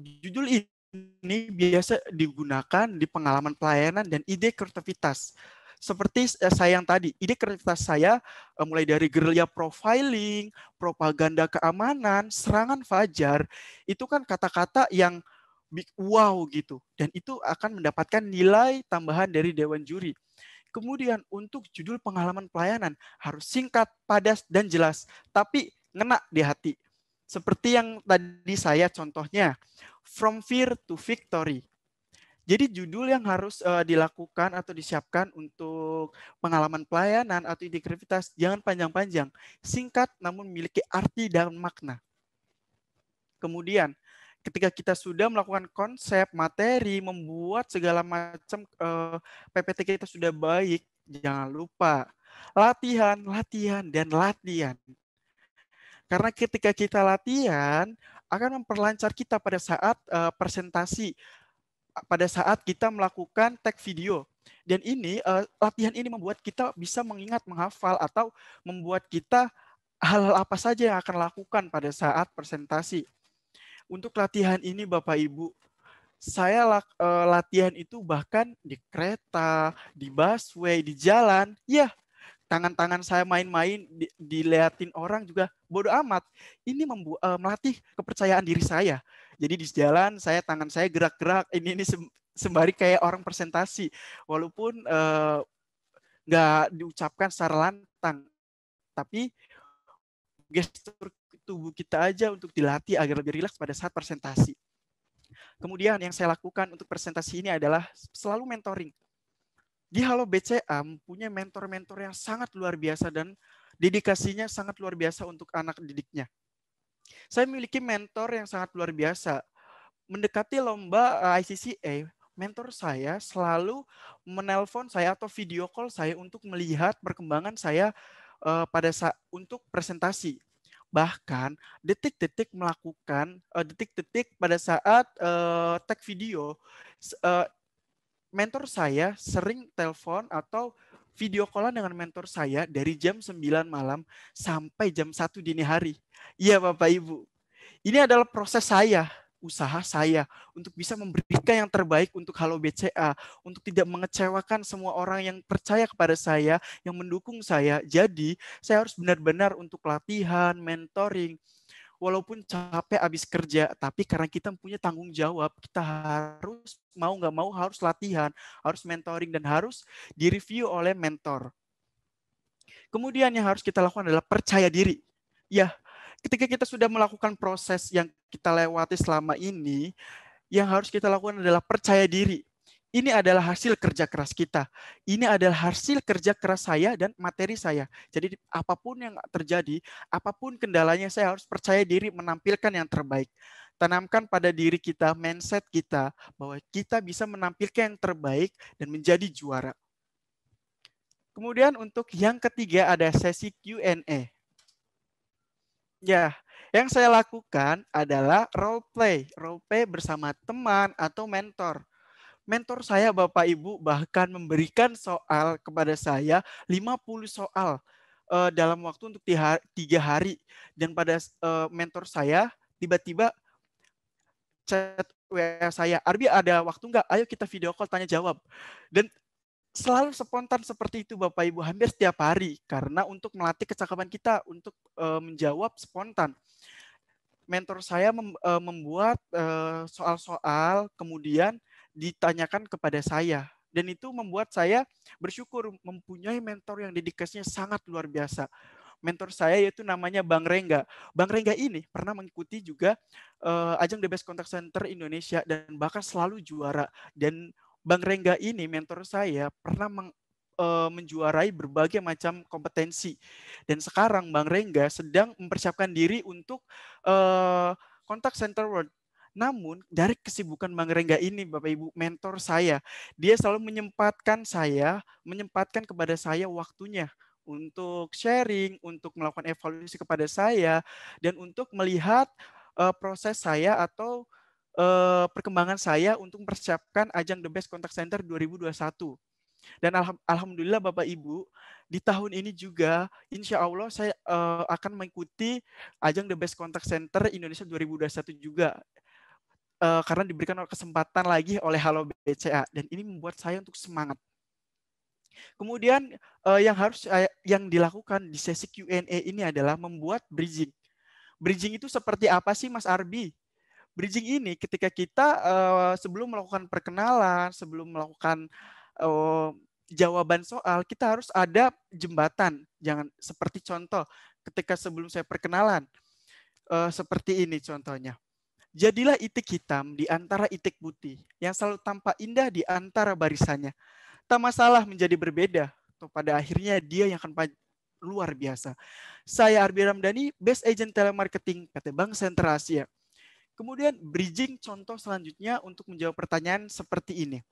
Judul ini biasa digunakan di pengalaman pelayanan dan ide kreativitas. Seperti saya yang tadi, ide kreativitas saya mulai dari gerilya profiling, propaganda keamanan, serangan fajar, itu kan kata-kata yang wow gitu. Dan itu akan mendapatkan nilai tambahan dari dewan juri. Kemudian untuk judul pengalaman pelayanan harus singkat, padat, dan jelas, tapi ngena di hati. Seperti yang tadi saya contohnya, From Fear to Victory. Jadi judul yang harus dilakukan atau disiapkan untuk pengalaman pelayanan atau integritas jangan panjang-panjang, singkat namun memiliki arti dan makna. Kemudian ketika kita sudah melakukan konsep, materi, membuat segala macam PPT kita sudah baik, jangan lupa latihan, latihan, dan latihan. Karena ketika kita latihan, akan memperlancar kita pada saat presentasi, pada saat kita melakukan tag video. Dan ini latihan ini membuat kita bisa mengingat, menghafal, atau membuat kita hal-hal apa saja yang akan lakukan pada saat presentasi. Untuk latihan ini Bapak Ibu, saya latihan itu bahkan di kereta, di busway, di jalan, ya tangan-tangan saya main-main, diliatin orang juga bodo amat. Ini melatih kepercayaan diri saya. Jadi di jalan tangan saya gerak-gerak, ini sembari kayak orang presentasi, walaupun nggak diucapkan secara lantang, tapi gestur tubuh kita aja untuk dilatih agar lebih rileks pada saat presentasi. Kemudian yang saya lakukan untuk presentasi ini adalah selalu mentoring. Di Halo BCA punya mentor-mentor yang sangat luar biasa dan dedikasinya sangat luar biasa untuk anak didiknya. Saya memiliki mentor yang sangat luar biasa. Mendekati lomba ICCA, mentor saya selalu menelpon saya atau video call saya untuk melihat perkembangan saya pada saat untuk presentasi. Bahkan detik-detik pada saat tag video, mentor saya sering telepon atau video callan dengan mentor saya dari jam 9 malam sampai jam 1 dini hari. Iya Bapak Ibu, ini adalah proses saya, usaha saya untuk bisa memberikan yang terbaik untuk Halo BCA, untuk tidak mengecewakan semua orang yang percaya kepada saya, yang mendukung saya. Jadi saya harus benar-benar untuk latihan, mentoring, walaupun capek habis kerja, tapi karena kita punya tanggung jawab, kita harus mau nggak mau harus latihan, harus mentoring, dan harus direview oleh mentor. Kemudian yang harus kita lakukan adalah percaya diri. Ya, ketika kita sudah melakukan proses yang kita lewati selama ini, yang harus kita lakukan adalah percaya diri. Ini adalah hasil kerja keras kita. Ini adalah hasil kerja keras saya dan materi saya. Jadi apapun yang terjadi, apapun kendalanya, saya harus percaya diri menampilkan yang terbaik. Tanamkan pada diri kita, mindset kita, bahwa kita bisa menampilkan yang terbaik dan menjadi juara. Kemudian untuk yang ketiga ada sesi Q&A. Ya, yang saya lakukan adalah role play bersama teman atau mentor. Mentor saya Bapak Ibu bahkan memberikan soal kepada saya 50 soal dalam waktu untuk 3 hari. Dan pada mentor saya tiba-tiba chat WA saya, Arbi ada waktu nggak? Ayo kita video call tanya jawab. Dan selalu spontan seperti itu Bapak Ibu, hampir setiap hari. Karena untuk melatih kecakapan kita untuk menjawab spontan. Mentor saya membuat soal-soal, kemudian ditanyakan kepada saya. Dan itu membuat saya bersyukur mempunyai mentor yang dedikasinya sangat luar biasa. Mentor saya yaitu namanya Bang Rengga. Bang Rengga ini pernah mengikuti juga ajang The Best Contact Center Indonesia dan bahkan selalu juara. Dan Bang Rengga ini mentor saya pernah menjuarai berbagai macam kompetensi. Dan sekarang Bang Rengga sedang mempersiapkan diri untuk Contact Center World. Namun dari kesibukan Bang Rengga ini, Bapak Ibu, mentor saya, dia selalu menyempatkan kepada saya waktunya untuk sharing, untuk melakukan evaluasi kepada saya, dan untuk melihat proses saya atau perkembangan saya untuk mempersiapkan ajang The Best Contact Center 2021. Dan alhamdulillah Bapak Ibu, di tahun ini juga insya Allah saya akan mengikuti ajang The Best Contact Center Indonesia 2021 juga. Karena diberikan kesempatan lagi oleh Halo BCA. Dan ini membuat saya untuk semangat. Kemudian yang dilakukan di sesi Q&A ini adalah membuat bridging. Bridging itu seperti apa sih Mas Arbi? Bridging ini ketika kita sebelum melakukan perkenalan, sebelum melakukan jawaban soal, kita harus ada jembatan. Jangan seperti contoh ketika sebelum saya perkenalan, seperti ini contohnya. Jadilah itik hitam di antara itik putih, yang selalu tampak indah di antara barisannya. Tak masalah menjadi berbeda, atau pada akhirnya dia yang akan luar biasa. Saya Arbi Ramdhani, Best Agent Telemarketing PT Bank Sentral Asia. Kemudian bridging contoh selanjutnya untuk menjawab pertanyaan seperti ini.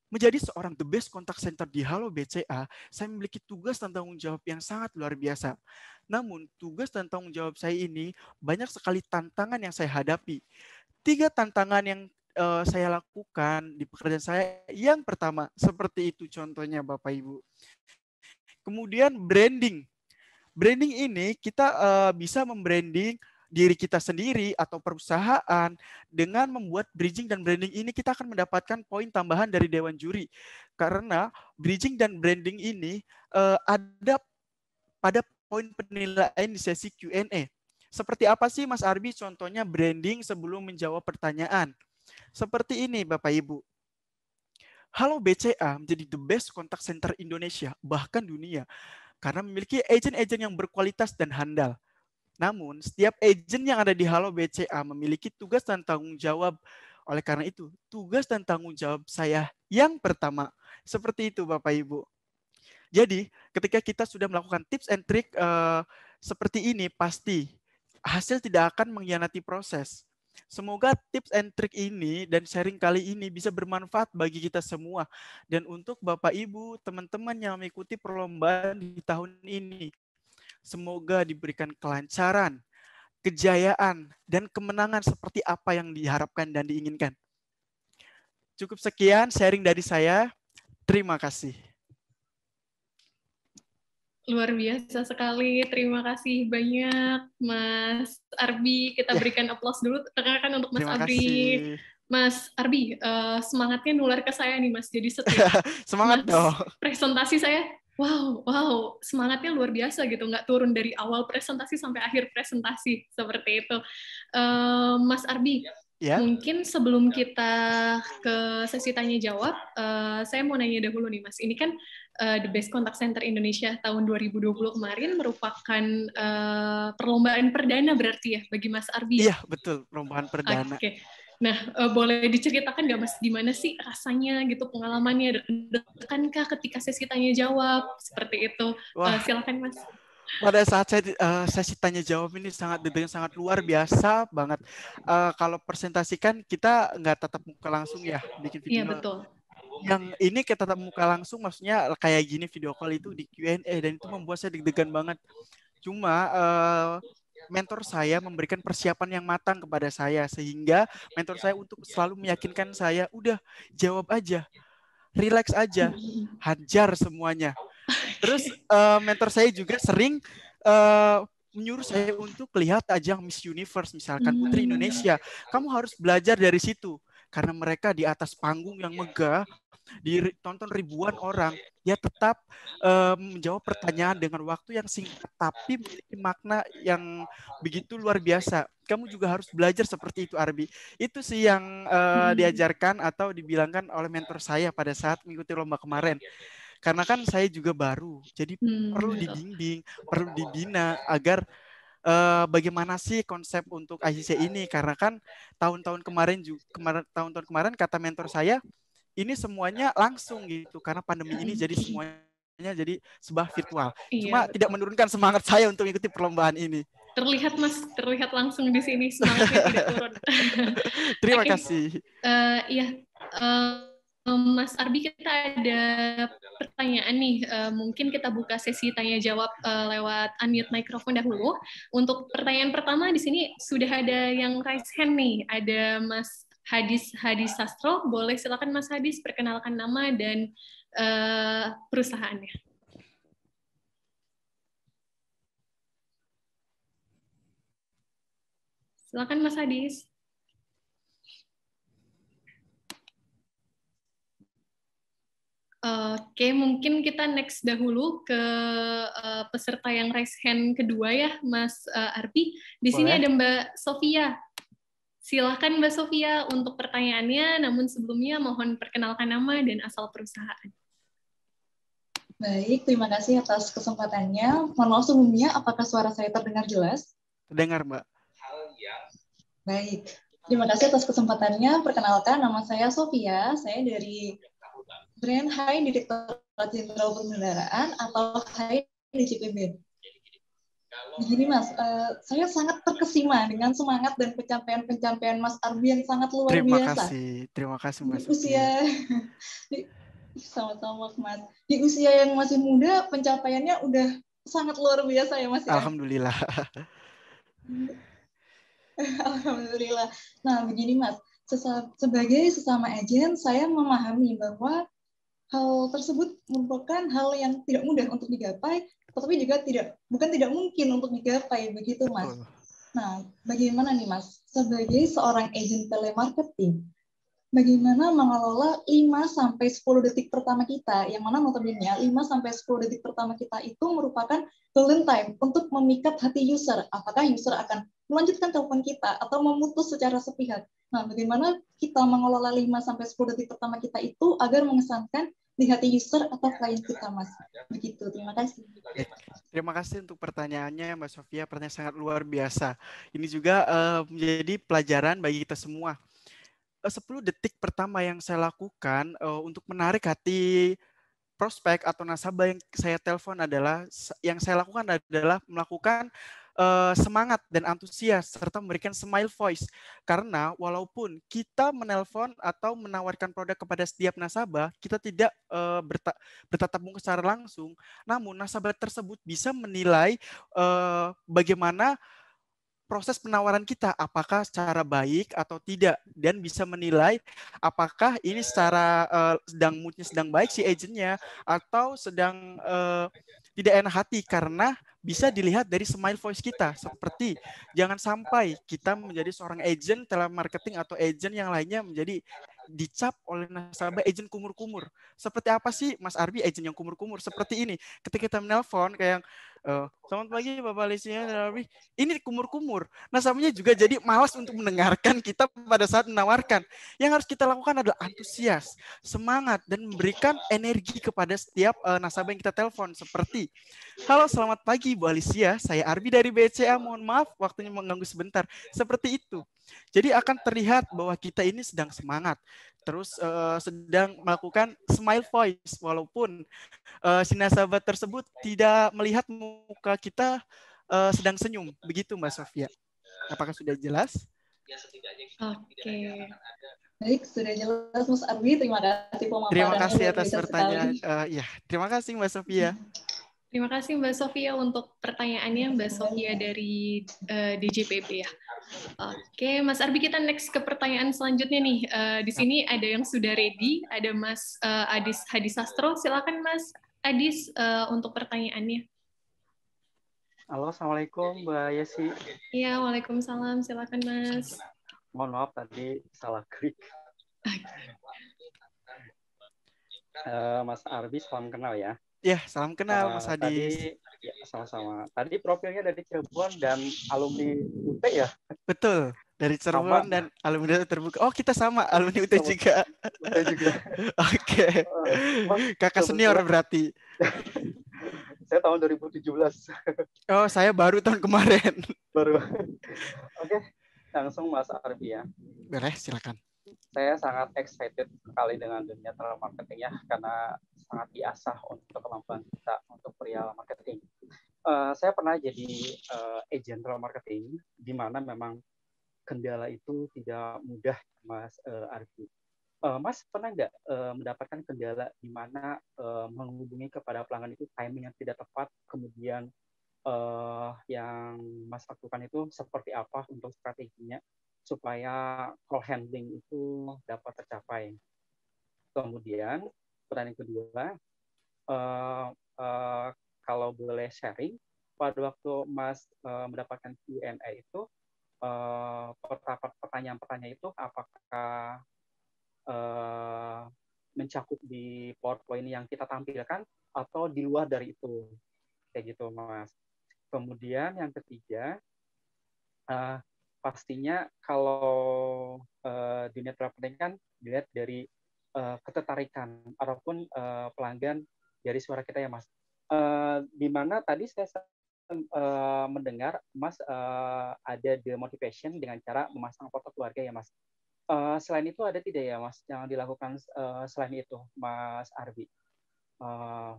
Menjadi seorang The Best Contact Center di Halo BCA, saya memiliki tugas dan tanggung jawab yang sangat luar biasa. Namun, tugas dan tanggung jawab saya ini banyak sekali tantangan yang saya hadapi. 3 tantangan yang saya lakukan di pekerjaan saya. Yang pertama, seperti itu contohnya Bapak Ibu. Kemudian branding. Branding ini kita bisa membranding diri kita sendiri atau perusahaan dengan membuat bridging dan branding ini kita akan mendapatkan poin tambahan dari Dewan Juri. Karena bridging dan branding ini ada pada poin penilaian di sesi Q&A. Seperti apa sih Mas Arbi contohnya branding sebelum menjawab pertanyaan? Seperti ini Bapak Ibu. Halo BCA menjadi the best contact center Indonesia, bahkan dunia. Karena memiliki agen-agen yang berkualitas dan handal. Namun, setiap agen yang ada di Halo BCA memiliki tugas dan tanggung jawab. Oleh karena itu, tugas dan tanggung jawab saya yang pertama. Seperti itu Bapak Ibu. Jadi, ketika kita sudah melakukan tips and trick seperti ini, pasti hasil tidak akan mengkhianati proses. Semoga tips and trick ini dan sharing kali ini bisa bermanfaat bagi kita semua. Dan untuk Bapak Ibu, teman-teman yang mengikuti perlombaan di tahun ini, semoga diberikan kelancaran, kejayaan, dan kemenangan seperti apa yang diharapkan dan diinginkan. Cukup sekian sharing dari saya. Terima kasih.
Luar biasa sekali. Terima kasih banyak, Mas Arbi. Kita berikan aplaus dulu rekan-rekan untuk Mas
Terima
Arbi.
kasih.
Mas Arbi, semangatnya nular ke saya nih, Mas. Jadi setiap
semangat
Mas
dong.
presentasi saya Wow, semangatnya luar biasa gitu, nggak turun dari awal presentasi sampai akhir presentasi seperti itu. Mas Arbi,
Ya,
mungkin sebelum kita ke sesi tanya jawab, saya mau nanya dahulu nih Mas. Ini kan The Best Contact Center Indonesia tahun 2020 kemarin merupakan perlombaan perdana berarti ya bagi Mas Arbi ya?
iya betul, perlombaan perdana.
Oke. Nah, boleh diceritakan nggak Mas gimana sih rasanya gitu, pengalamannya, deg-degan kah ketika sesi tanya jawab seperti itu?
Wah,
Silakan Mas.
pada saat sesi tanya jawab ini sangat deg-degan, sangat luar biasa banget. Kalau presentasikan kita nggak tatap muka langsung ya, bikin
Iya
video.
betul.
Yang ini kita tatap muka langsung, maksudnya kayak gini video call itu di Q&A, dan itu membuat saya deg-degan banget. Cuma mentor saya memberikan persiapan yang matang kepada saya, sehingga mentor saya untuk selalu meyakinkan saya, udah jawab aja, relax aja, hajar semuanya. Terus mentor saya juga sering menyuruh saya untuk lihat ajang Miss Universe, misalkan Putri Indonesia. Kamu harus belajar dari situ, karena mereka di atas panggung yang megah, ditonton ribuan orang, dia tetap menjawab pertanyaan dengan waktu yang singkat tapi memiliki makna yang begitu luar biasa. Kamu juga harus belajar seperti itu, Arbi. Itu sih yang diajarkan atau dibilangkan oleh mentor saya pada saat mengikuti lomba kemarin. Karena kan saya juga baru, jadi perlu dibimbing, perlu dibina agar bagaimana sih konsep untuk ICC ini. Karena kan tahun-tahun kemarin kata mentor saya, ini semuanya langsung gitu karena pandemi ini, jadi semuanya jadi sebuah virtual. Cuma
Iya,
tidak
betul.
menurunkan semangat saya untuk mengikuti perlombaan ini.
Terlihat Mas, terlihat langsung di sini semangatnya tidak turun.
Terima
Oke.
kasih.
Iya, Mas Arbi, kita ada pertanyaan nih. Mungkin kita buka sesi tanya jawab lewat unmute mikrofon dahulu. Untuk pertanyaan pertama di sini sudah ada yang raise hand nih. Ada Mas Hadis Sastro. Boleh silakan Mas Hadis perkenalkan nama dan perusahaannya. Silakan Mas Hadis. Oke, mungkin kita next dahulu ke peserta yang raise hand kedua ya, Mas Arbi. Di sini
Boleh.
ada Mbak Sofia. Silakan Mbak Sofia untuk pertanyaannya, namun sebelumnya mohon perkenalkan nama dan asal perusahaan.
Baik, terima kasih atas kesempatannya. Mohon maaf sebelumnya, apakah suara saya terdengar jelas?
Terdengar, Mbak.
Baik, terima kasih atas kesempatannya. Perkenalkan, nama saya Sofia. Saya dari brand Hai Direktorat Jenderal Perbendaharaan atau Hai DJPB. Begini Mas, saya sangat terkesima dengan semangat dan pencapaian Mas Arbi yang sangat luar biasa.
Terima kasih Mbak
Sofia. Sama-sama Mas. Di usia yang masih muda, pencapaiannya udah sangat luar biasa ya Mas.
Alhamdulillah.
Alhamdulillah. Nah begini Mas, sebagai sesama agen, saya memahami bahwa hal tersebut merupakan hal yang tidak mudah untuk digapai, tetapi juga bukan tidak mungkin untuk digapai, begitu Mas. Nah, bagaimana nih Mas, sebagai seorang agen telemarketing, bagaimana mengelola 5-10 detik pertama kita, yang mana notabene 5-10 detik pertama kita itu merupakan golden time untuk memikat hati user. Apakah user akan melanjutkan telepon kita atau memutus secara sepihak. Nah, bagaimana kita mengelola 5-10 detik pertama kita itu agar mengesankan di hati user atau klien kita, Mas. Begitu, terima kasih.
Terima kasih untuk pertanyaannya, Mbak Sofia. Pertanyaan sangat luar biasa. Ini juga menjadi pelajaran bagi kita semua. 10 detik pertama yang saya lakukan untuk menarik hati prospek atau nasabah yang saya telepon adalah, melakukan semangat dan antusias serta memberikan smile voice. Karena walaupun kita menelpon atau menawarkan produk kepada setiap nasabah, kita tidak bertatap muka secara langsung, namun nasabah tersebut bisa menilai bagaimana proses penawaran kita, apakah secara baik atau tidak, dan bisa menilai apakah ini secara sedang moodnya sedang baik si agentnya atau sedang tidak enak hati karena bisa dilihat dari smile voice kita. Seperti jangan sampai kita menjadi seorang agent telemarketing atau agent yang lainnya menjadi dicap oleh nasabah agent kumur-kumur. Seperti apa sih Mas Arbi agent yang kumur-kumur? Seperti ini. Ketika kita menelpon kayak selamat pagi Bapak Alicia, ini kumur-kumur. Nasabahnya juga jadi malas untuk mendengarkan kita pada saat menawarkan. Yang harus kita lakukan adalah antusias, semangat, dan memberikan energi kepada setiap nasabah yang kita telepon. Seperti, halo selamat pagi Bu Alicia, saya Arbi dari BCA, mohon maaf waktunya mengganggu sebentar. Seperti itu. Jadi akan terlihat bahwa kita ini sedang semangat, terus sedang melakukan smile voice, walaupun si nasabah tersebut tidak melihat muka kita sedang senyum. Begitu Mbak Sofia. Apakah sudah jelas?
Oke.
Baik, sudah jelas Mas Arbi. Terima kasih pemaparannya.
Terima kasih atas
biasa
pertanyaan.
sekali.
Ya, terima kasih Mbak Sofia.
Terima kasih Mbak Sofia untuk pertanyaannya, Mbak Sofia dari DJPB ya. Oke, Mas Arbi, kita next ke pertanyaan selanjutnya nih. Di sini ada yang sudah ready, ada Mas Adis Hadisastro. Silakan Mas Adis untuk pertanyaannya.
Halo, Assalamualaikum Mbak Yesi.
Iya, Waalaikumsalam. Silakan Mas.
Mohon maaf tadi salah klik. Mas Arbi, salam kenal ya.
Ya, salam kenal Mas Adis.
Tadi, ya, sama-sama. Tadi profilnya dari Cirebon dan alumni UT ya?
Betul, dari Cirebon dan alumni terbuka. Oh, kita sama, alumni UT juga.
UT juga.
Oke. Kakak senior berarti.
Saya tahun 2017.
Oh, saya baru tahun kemarin.
Baru. Oke, langsung Mas Arbi ya.
Boleh, silakan.
Saya sangat excited sekali dengan dunia telemarketing ya, karena sangat diasah untuk kemampuan kita untuk perihal marketing. Saya pernah jadi agent telemarketing, di mana memang kendala itu tidak mudah, Mas Arfi. Mas pernah nggak mendapatkan kendala di mana menghubungi kepada pelanggan itu timing yang tidak tepat, kemudian yang Mas lakukan itu seperti apa untuk strateginya supaya call handling itu dapat tercapai. Kemudian pertanyaan kedua, kalau boleh sharing, pada waktu Mas mendapatkan Q&A itu, pertanyaan-pertanyaan itu apakah mencakup di PowerPoint yang kita tampilkan atau di luar dari itu, kayak gitu Mas. Kemudian yang ketiga, pastinya kalau dunia telemarketing kan dilihat dari ketertarikan ataupun pelanggan dari suara kita ya Mas. Di mana tadi saya mendengar Mas ada the motivation dengan cara memasang foto keluarga ya Mas. Selain itu ada tidak ya Mas yang dilakukan selain itu Mas Arbi?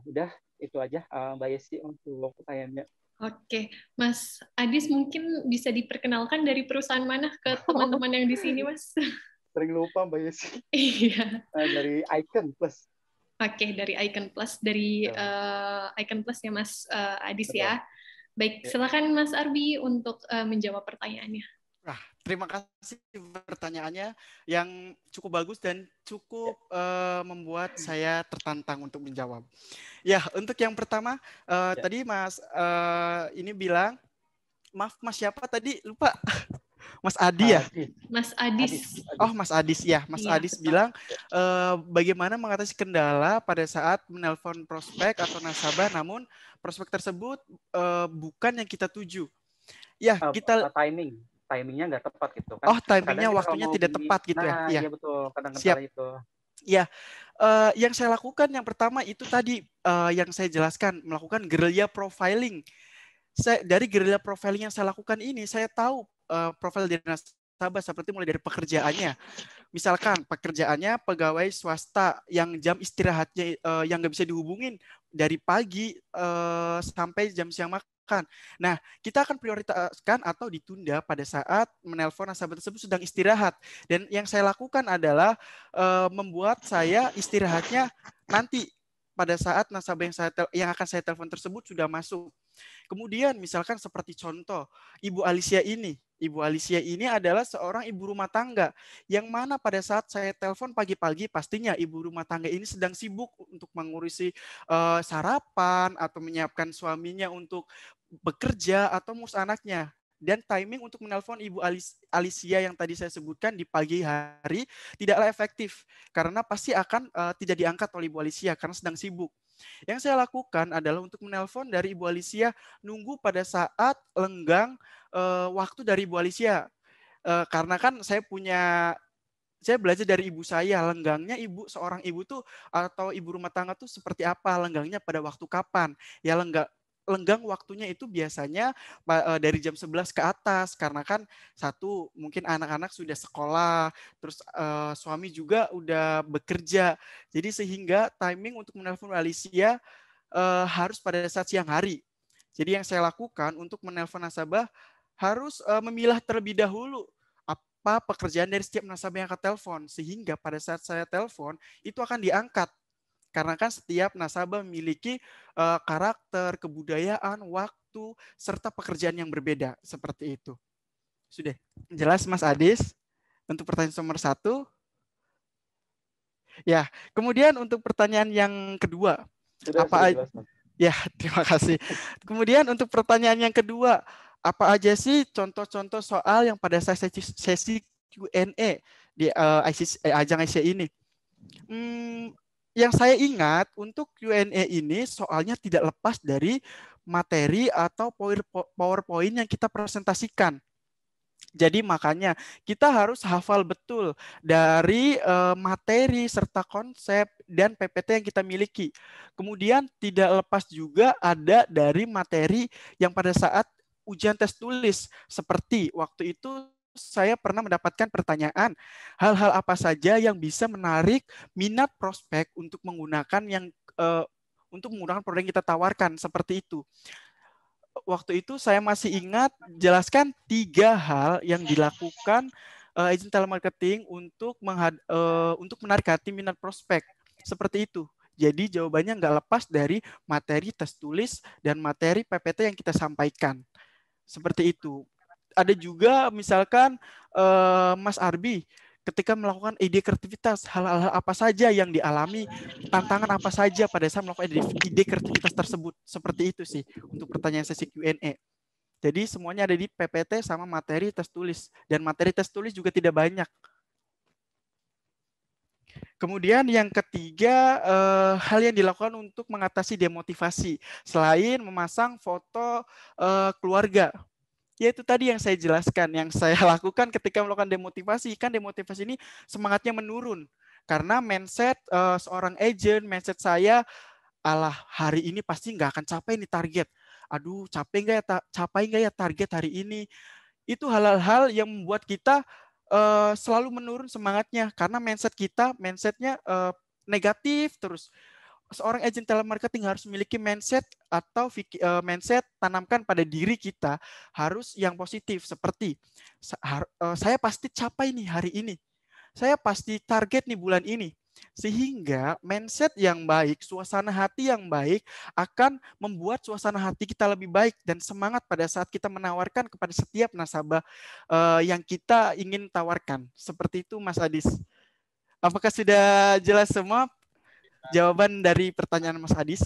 Udah itu aja Mbak Yesi untuk pertanyaannya.
Oke, Mas Adis mungkin bisa diperkenalkan dari perusahaan mana ke teman-teman yang di sini, Mas?
Sering lupa Mbak Yesi.
Iya.
Dari Icon Plus.
Oke, dari Icon Plus, dari Icon Plus ya Mas Adis ya. Baik, silakan Mas Arbi untuk menjawab pertanyaannya.
Nah, terima kasih pertanyaannya yang cukup bagus dan cukup membuat saya tertantang untuk menjawab. Ya, untuk yang pertama, tadi Mas ini bilang, maaf Mas siapa tadi? Lupa. Mas Adi ya?
Mas Adis.
Oh, Mas Adis ya. Mas Adis bilang bagaimana mengatasi kendala pada saat menelpon prospek atau nasabah, namun prospek tersebut bukan yang kita tuju. Ya, kita
timingnya nggak tepat gitu kan.
Oh, timingnya waktunya tidak tepat gitu ya.
Nah, iya betul,
Siap.
itu.
Ya, yang saya lakukan yang pertama itu tadi yang saya jelaskan, melakukan guerrilla profiling. Dari guerrilla profiling yang saya lakukan ini, saya tahu profil dari nasabah seperti mulai dari pekerjaannya. Misalkan pekerjaannya pegawai swasta yang jam istirahatnya yang nggak bisa dihubungin dari pagi sampai jam siang makan. Nah, kita akan prioritaskan atau ditunda pada saat menelpon nasabah tersebut sedang istirahat. Dan yang saya lakukan adalah membuat saya istirahatnya nanti pada saat nasabah yang akan saya telepon tersebut sudah masuk. Kemudian misalkan seperti contoh, Ibu Alicia ini. Ibu Alicia ini adalah seorang ibu rumah tangga yang mana pada saat saya telepon pagi-pagi pastinya ibu rumah tangga ini sedang sibuk untuk mengurusi sarapan atau menyiapkan suaminya untuk bekerja atau ngurus anaknya. Dan timing untuk menelpon Ibu Alicia yang tadi saya sebutkan di pagi hari tidaklah efektif karena pasti akan tidak diangkat oleh Ibu Alicia karena sedang sibuk. Yang saya lakukan adalah untuk menelpon dari Ibu Alicia, nunggu pada saat lenggang waktu dari Ibu Alicia. Karena kan saya belajar dari ibu saya, lenggangnya seorang ibu tuh atau ibu rumah tangga tuh seperti apa, lenggangnya pada waktu kapan. Ya lenggang waktunya itu biasanya dari jam 11 ke atas karena kan satu mungkin anak-anak sudah sekolah, terus suami juga udah bekerja. Jadi sehingga timing untuk menelpon Alicia harus pada saat siang hari. Jadi yang saya lakukan untuk menelpon nasabah harus memilah terlebih dahulu apa pekerjaan dari setiap nasabah yang akan telepon sehingga pada saat saya telepon itu akan diangkat. Karena kan setiap nasabah memiliki karakter, kebudayaan, waktu, serta pekerjaan yang berbeda. Seperti itu. Sudah jelas Mas Adis untuk pertanyaan nomor 1? Ya, kemudian untuk pertanyaan yang kedua.
Sudah jelas, Mas.
Ya, terima kasih. Kemudian untuk pertanyaan yang kedua, apa aja sih contoh-contoh soal yang pada saat sesi Q&A di ajang ICA ini? Yang saya ingat untuk Q&A ini soalnya tidak lepas dari materi atau PowerPoint yang kita presentasikan. Jadi makanya kita harus hafal betul dari materi serta konsep dan PPT yang kita miliki. Kemudian tidak lepas juga ada dari materi yang pada saat ujian tes tulis. Seperti waktu itu saya pernah mendapatkan pertanyaan, hal-hal apa saja yang bisa menarik minat prospek untuk menggunakan produk yang kita tawarkan, seperti itu. Waktu itu saya masih ingat jelaskan 3 hal yang dilakukan agen telemarketing untuk menarik hati minat prospek, seperti itu. Jadi jawabannya nggak lepas dari materi tes tulis dan materi PPT yang kita sampaikan, seperti itu. Ada juga misalkan Mas Arbi ketika melakukan ide kreativitas, hal-hal apa saja yang dialami, tantangan apa saja pada saat melakukan ide kreativitas tersebut. Seperti itu sih untuk pertanyaan sesi Q&A. Jadi semuanya ada di PPT sama materi tes tulis. Dan materi tes tulis juga tidak banyak. Kemudian yang ketiga, hal yang dilakukan untuk mengatasi demotivasi. Selain memasang foto keluarga. Ya itu tadi yang saya jelaskan, yang saya lakukan ketika melakukan demotivasi. Kan demotivasi ini semangatnya menurun. Karena mindset seorang agent, mindset saya, alah hari ini pasti nggak akan capai nih target. Aduh capai nggak ya target hari ini. Itu hal-hal yang membuat kita selalu menurun semangatnya. Karena mindsetnya negatif terus. Seorang agen telemarketing harus memiliki mindset atau mindset tanamkan pada diri kita harus yang positif seperti saya pasti capai nih hari ini. Saya pasti target nih bulan ini. Sehingga mindset yang baik, suasana hati yang baik akan membuat suasana hati kita lebih baik dan semangat pada saat kita menawarkan kepada setiap nasabah yang kita ingin tawarkan. Seperti itu Mas Adis. Apakah sudah jelas semua jawaban dari pertanyaan Mas Adis?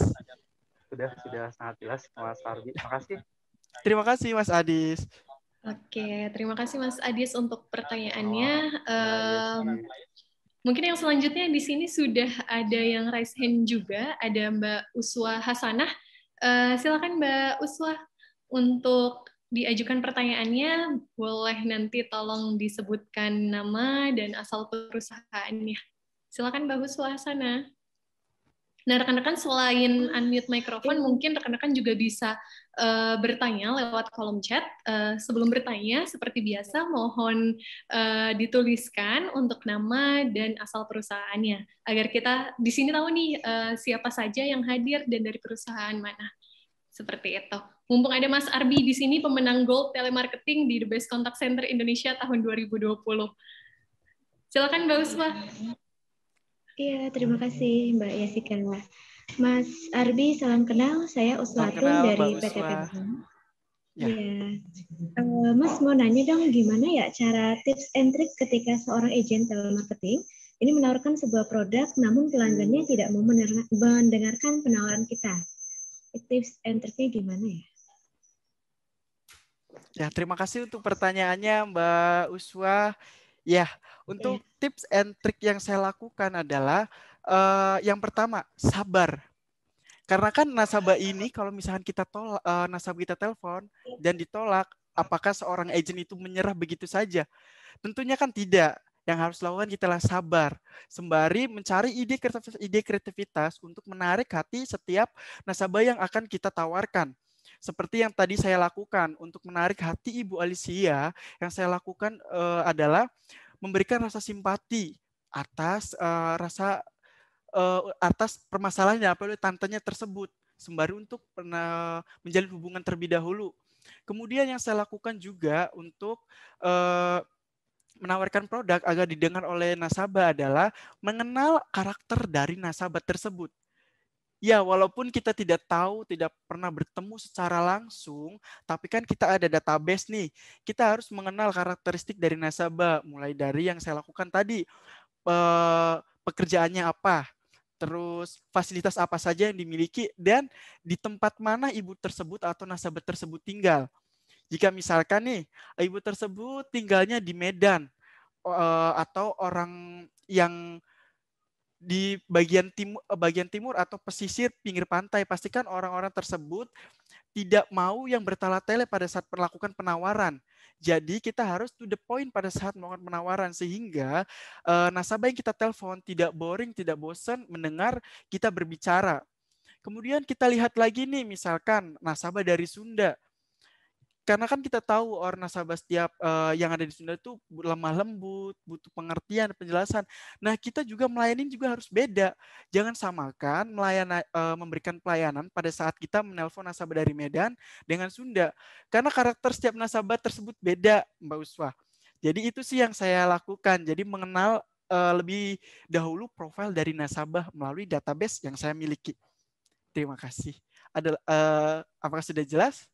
Sudah sangat jelas Mas Arbi. Terima kasih.
Terima kasih Mas Adis.
Oke, terima kasih Mas Adis untuk pertanyaannya. Mungkin yang selanjutnya di sini sudah ada yang raise hand juga, ada Mbak Uswa Hasanah. Silakan Mbak Uswa untuk diajukan pertanyaannya, boleh nanti tolong disebutkan nama dan asal perusahaannya. Silakan Mbak Uswa Hasanah. Nah, rekan-rekan selain unmute mikrofon, mungkin rekan-rekan juga bisa bertanya lewat kolom chat. Sebelum bertanya, seperti biasa, mohon dituliskan untuk nama dan asal perusahaannya. Agar kita di sini tahu nih siapa saja yang hadir dan dari perusahaan mana. Seperti itu. Mumpung ada Mas Arbi di sini, pemenang Gold Telemarketing di The Best Contact Center Indonesia tahun 2020. Silakan Mbak Uswa.
Iya, terima kasih Mbak Yasika. Mas Arbi, salam kenal. Saya Uswatun dari PT Telkom. Iya. Mas mau nanya dong, gimana ya cara tips and trick ketika seorang agen telemarketing ini menawarkan sebuah produk, namun pelanggannya tidak mau mendengarkan penawaran kita. Tips and tricknya gimana ya?
Ya, terima kasih untuk pertanyaannya Mbak Uswa. Ya, untuk tips and trik yang saya lakukan adalah yang pertama, sabar. Karena kan nasabah ini kalau misalkan kita tolak, nasabah kita telepon dan ditolak, apakah seorang agent itu menyerah begitu saja? Tentunya kan tidak. Yang harus lakukan kita adalah sabar, sembari mencari ide kreativitas untuk menarik hati setiap nasabah yang akan kita tawarkan. Seperti yang tadi saya lakukan untuk menarik hati Ibu Alicia, yang saya lakukan adalah memberikan rasa simpati atas permasalahan yang oleh tantenya tersebut, sembari untuk menjalin hubungan terlebih dahulu. Kemudian yang saya lakukan juga untuk menawarkan produk agar didengar oleh nasabah adalah mengenal karakter dari nasabah tersebut. Ya, walaupun kita tidak tahu, tidak pernah bertemu secara langsung, tapi kan kita ada database nih. Kita harus mengenal karakteristik dari nasabah, mulai dari yang saya lakukan tadi, pekerjaannya apa, terus fasilitas apa saja yang dimiliki, dan di tempat mana ibu tersebut atau nasabah tersebut tinggal. Jika misalkan nih, ibu tersebut tinggalnya di Medan, atau orang yang di bagian timur atau pesisir pinggir pantai, pastikan orang-orang tersebut tidak mau yang bertele-tele pada saat melakukan penawaran. Jadi kita harus to the point pada saat melakukan penawaran sehingga nasabah yang kita telepon tidak boring, tidak bosan mendengar kita berbicara. Kemudian kita lihat lagi nih, misalkan nasabah dari Sunda. Karena kan kita tahu orang nasabah setiap yang ada di Sunda itu lemah lembut, butuh pengertian, penjelasan. Nah, kita juga melayani juga harus beda. Jangan samakan memberikan pelayanan pada saat kita menelpon nasabah dari Medan dengan Sunda. Karena karakter setiap nasabah tersebut beda, Mbak Uswa. Jadi itu sih yang saya lakukan. Jadi mengenal lebih dahulu profil dari nasabah melalui database yang saya miliki. Terima kasih. Apakah sudah jelas?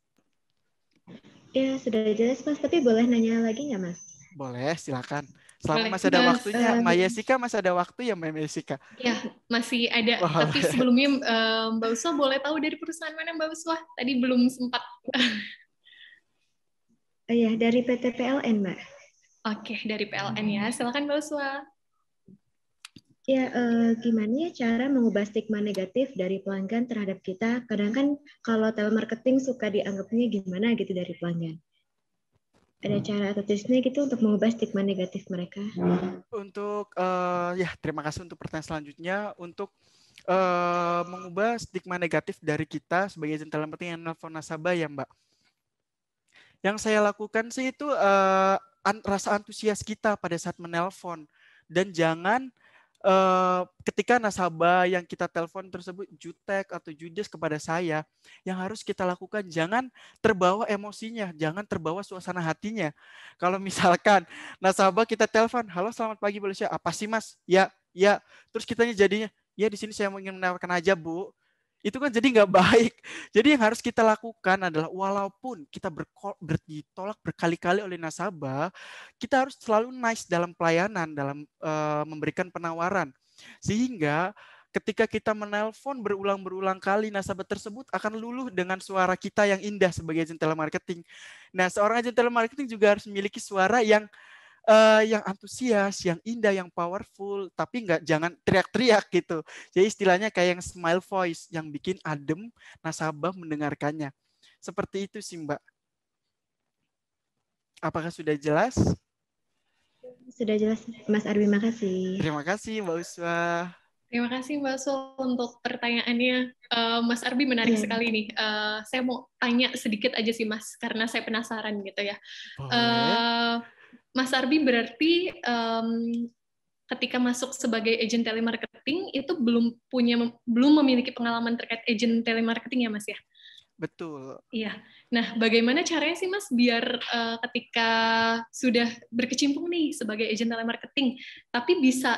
Ya, sudah jelas, Mas. Tapi boleh nanya lagi nggak, Mas?
Boleh, silakan. Selama masih ada waktunya, Mbak Jessica masih ada waktu ya, Mbak Jessica?
Ya, masih ada.
Boleh.
Tapi sebelumnya Mbak Uswa boleh tahu dari perusahaan mana Mbak Uswa? Tadi belum sempat.
Iya, dari PT PLN, Mbak.
Oke, dari PLN ya. Silakan Mbak Uswa.
Ya, gimana ya cara mengubah stigma negatif dari pelanggan terhadap kita? Kadang kan kalau telemarketing suka dianggapnya gimana gitu dari pelanggan. Ada cara atau tipsnya gitu untuk mengubah stigma negatif mereka?
Untuk ya, terima kasih untuk pertanyaan selanjutnya. Untuk mengubah stigma negatif dari kita sebagai agent telemarketing yang nelfon nasabah ya, Mbak. Yang saya lakukan sih itu rasa antusias kita pada saat menelpon, dan jangan ketika nasabah yang kita telepon tersebut jutek atau judes kepada saya, yang harus kita lakukan jangan terbawa emosinya, jangan terbawa suasana hatinya. Kalau misalkan nasabah kita telepon, halo selamat pagi Bu Alicia, apa sih Mas? Ya, terus kitanya jadinya, ya di sini saya ingin menawarkan aja Bu. Itu kan jadi nggak baik. Jadi yang harus kita lakukan adalah walaupun kita ditolak berkali-kali oleh nasabah, kita harus selalu nice dalam pelayanan, dalam memberikan penawaran. Sehingga ketika kita menelpon berulang-berulang kali, nasabah tersebut akan luluh dengan suara kita yang indah sebagai agent telemarketing. Nah, seorang agent telemarketing juga harus memiliki suara yang antusias, yang indah, yang powerful, tapi jangan teriak-teriak gitu. Jadi istilahnya kayak yang smile voice, yang bikin adem nasabah mendengarkannya. Seperti itu sih, Mbak. Apakah sudah jelas?
Sudah jelas, Mas Arbi, makasih.
Terima kasih, Mbak Uswa.
Terima kasih Mbak Sul untuk pertanyaannya. Mas Arbi menarik sekali nih. Saya mau tanya sedikit aja sih Mas, karena saya penasaran gitu ya. Mas Arbi berarti ketika masuk sebagai agent telemarketing itu belum memiliki pengalaman terkait agent telemarketing ya Mas ya?
Betul.
Iya. Nah, bagaimana caranya sih Mas biar ketika sudah berkecimpung nih sebagai agent telemarketing, tapi bisa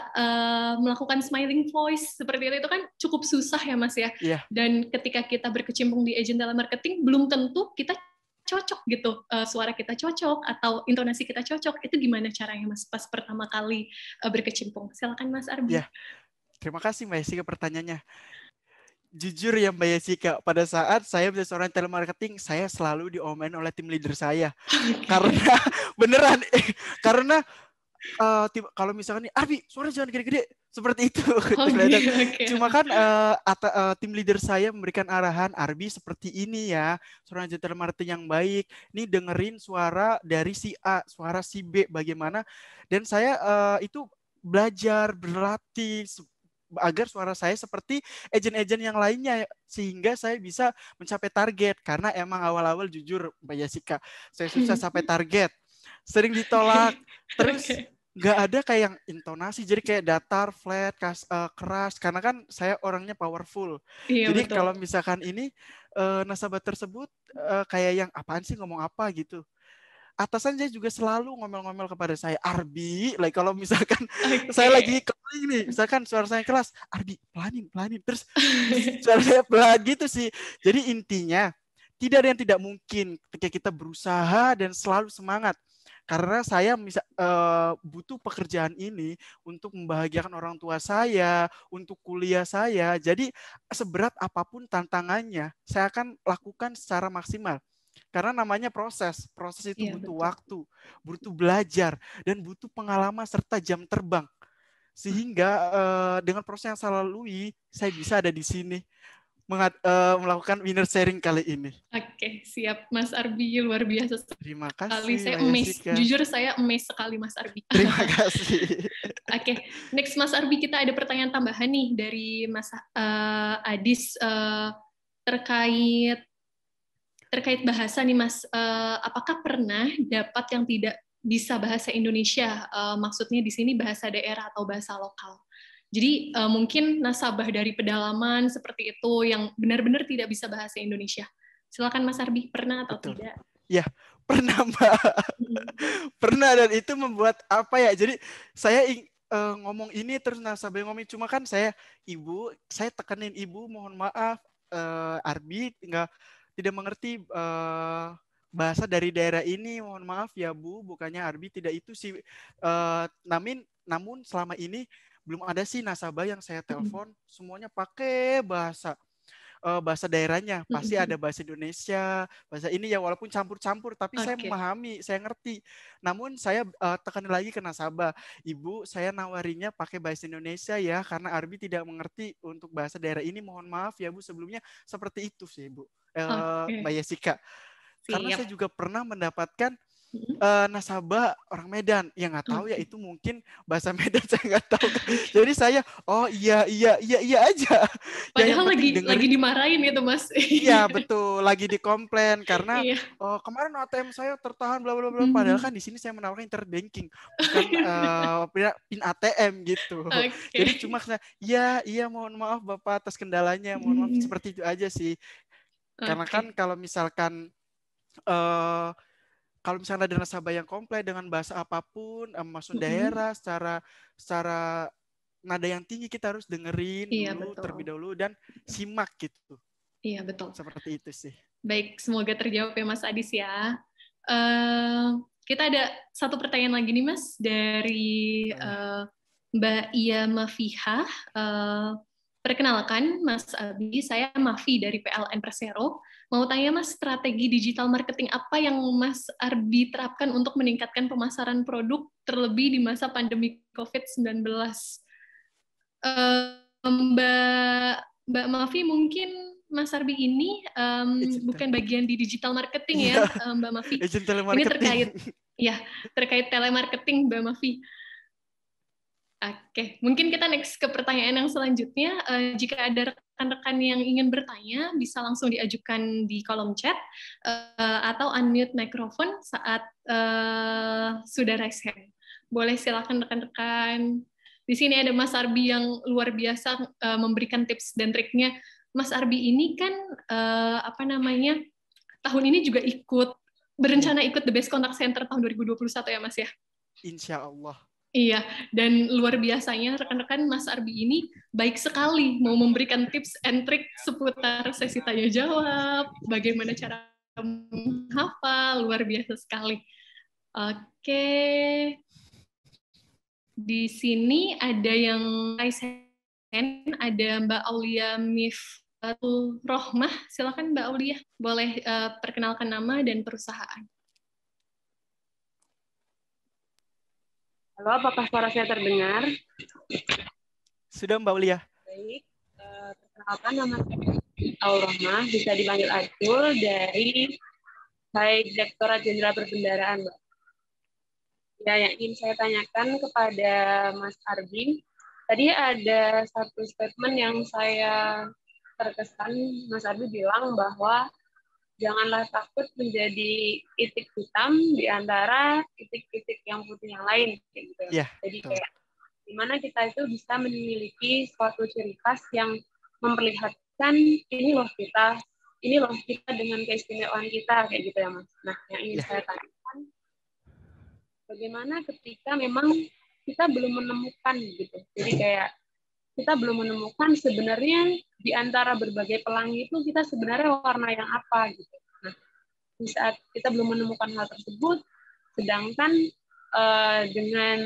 melakukan smiling voice seperti itu kan cukup susah ya Mas ya?
Yeah.
Dan ketika kita berkecimpung di agent telemarketing, belum tentu kita cocok gitu, suara kita cocok atau intonasi kita cocok. Itu gimana caranya Mas pas pertama kali berkecimpung? Silakan Mas Arbi.
Yeah. Terima kasih Mbak Jessica pertanyaannya. Jujur ya Mbak Yesika, pada saat saya menjadi seorang telemarketing, saya selalu diomelin oleh tim leader saya. Karena beneran, karena kalau misalkan nih, Arbi, suara jangan gede-gede, seperti itu. Cuma kan tim leader saya memberikan arahan, Arbi seperti ini ya, seorang telemarketing yang baik. Nih dengerin suara dari si A, suara si B, bagaimana. Dan saya itu belajar, berlatih, agar suara saya seperti agen-agen yang lainnya sehingga saya bisa mencapai target. Karena emang awal-awal jujur Mbak Yesika, saya susah sampai target, sering ditolak, terus nggak ada kayak yang intonasi, jadi kayak datar, flat, keras, karena kan saya orangnya powerful. Jadi kalau misalkan ini nasabah tersebut kayak yang apaan sih, ngomong apa gitu, atasan saya juga selalu ngomel-ngomel kepada saya, Arbi, like kalau misalkan saya lagi keling nih, misalkan suara saya keras, Arbi pelanin, terus suara saya pelan gitu sih. Jadi intinya tidak ada yang tidak mungkin ketika kita berusaha dan selalu semangat. Karena saya butuh pekerjaan ini untuk membahagiakan orang tua saya, untuk kuliah saya. Jadi seberat apapun tantangannya, saya akan lakukan secara maksimal. Karena namanya proses itu butuh waktu, butuh belajar, dan butuh pengalaman serta jam terbang. Sehingga dengan proses yang saya lalui, saya bisa ada di sini melakukan winner sharing kali ini.
Oke, siap Mas Arbi, luar biasa sekali.
Terima kasih.
Saya amazed, jujur saya amazed sekali Mas Arbi.
Terima kasih.
Oke, next Mas Arbi, kita ada pertanyaan tambahan nih dari Mas Adis terkait bahasa nih Mas. Apakah pernah dapat yang tidak bisa bahasa Indonesia? Maksudnya di sini bahasa daerah atau bahasa lokal. Jadi mungkin nasabah dari pedalaman seperti itu yang benar-benar tidak bisa bahasa Indonesia. Silakan Mas Arbi, pernah atau tidak?
Ya, pernah Mbak. Pernah, dan itu membuat apa ya? Jadi saya ngomong ini terus nasabah ngomong, cuma kan saya tekanin ibu, mohon maaf Arbi tidak mengerti bahasa dari daerah ini, mohon maaf ya Bu, bukannya Arbi tidak itu sih. Namun selama ini belum ada sih nasabah yang saya telepon semuanya pakai bahasa daerahnya. Pasti ada bahasa Indonesia, bahasa ini ya, walaupun campur-campur, tapi saya memahami, saya ngerti. Namun saya tekan lagi ke nasabah, Ibu, saya nawarinya pakai bahasa Indonesia ya, karena Arbi tidak mengerti untuk bahasa daerah ini, mohon maaf ya Bu sebelumnya. Seperti itu sih Bu, Mbak Yesika. Karena saya juga pernah mendapatkan nasabah orang Medan yang nggak tahu ya, itu mungkin bahasa Medan saya nggak tahu. Jadi saya iya aja.
Padahal lagi dimarahin gitu Mas.
Iya betul, lagi dikomplain karena kemarin ATM saya tertahan bla bla bla. Padahal kan di sini saya menawarkan internet banking, bukan pin ATM gitu. Jadi cuma iya mohon maaf Bapak atas kendalanya, mohon maaf, seperti itu aja sih. Karena kan kalau misalkan ada nasabah yang komplain dengan bahasa apapun, masuk daerah secara nada yang tinggi, kita harus dengerin dulu terlebih dahulu dan simak gitu.
Iya betul.
Seperti itu sih.
Baik, semoga terjawab ya Mas Adis ya. Kita ada satu pertanyaan lagi nih Mas dari Mbak Ia Mafiha. Perkenalkan Mas Abi, saya Mafi dari PLN Persero. Mau tanya Mas, strategi digital marketing apa yang Mas Arbi terapkan untuk meningkatkan pemasaran produk terlebih di masa pandemi COVID-19? Mbak Mafi, mungkin Mas Arbi ini bukan bagian di digital marketing ya, Mbak Mafi. Ini terkait telemarketing Mbak Mafi. Oke, mungkin kita next ke pertanyaan yang selanjutnya. Jika ada rekan-rekan yang ingin bertanya, bisa langsung diajukan di kolom chat atau unmute mikrofon saat sudah raise hand. Boleh silakan rekan-rekan. Di sini ada Mas Arbi yang luar biasa memberikan tips dan triknya. Mas Arbi ini kan tahun ini juga berencana ikut The Best Contact Center tahun 2021 ya Mas ya?
Insya Allah.
Iya, dan luar biasanya rekan-rekan Mas Arbi ini baik sekali mau memberikan tips and trik seputar sesi tanya jawab, bagaimana cara menghafal, luar biasa sekali. Oke. Di sini ada yang raise hand, ada Mbak Aulia Rohmah, silakan Mbak Aulia, boleh perkenalkan nama dan perusahaan.
Halo, apakah suara saya terdengar?
Sudah Mbak Aulia.
Baik, perkenalkan nama saya Rohmah, bisa dipanggil Acul dari Direktorat Jenderal Perbendaharaan, Mbak. Ya, yang ingin saya tanyakan kepada Mas Arbi, tadi ada satu statement yang saya terkesan. Mas Arbi bilang bahwa janganlah takut menjadi titik hitam di antara titik-titik yang putih yang lain. Gitu.
Yeah,
jadi kayak gimana kita itu bisa memiliki suatu ciri khas yang memperlihatkan ini loh kita dengan keistimewaan kita, kayak gitu ya Mas. Nah, yang ingin saya tanyakan, bagaimana ketika memang kita belum menemukan gitu. Jadi kayak kita belum menemukan sebenarnya di antara berbagai pelangi itu kita sebenarnya warna yang apa gitu. Nah, di saat kita belum menemukan hal tersebut, sedangkan dengan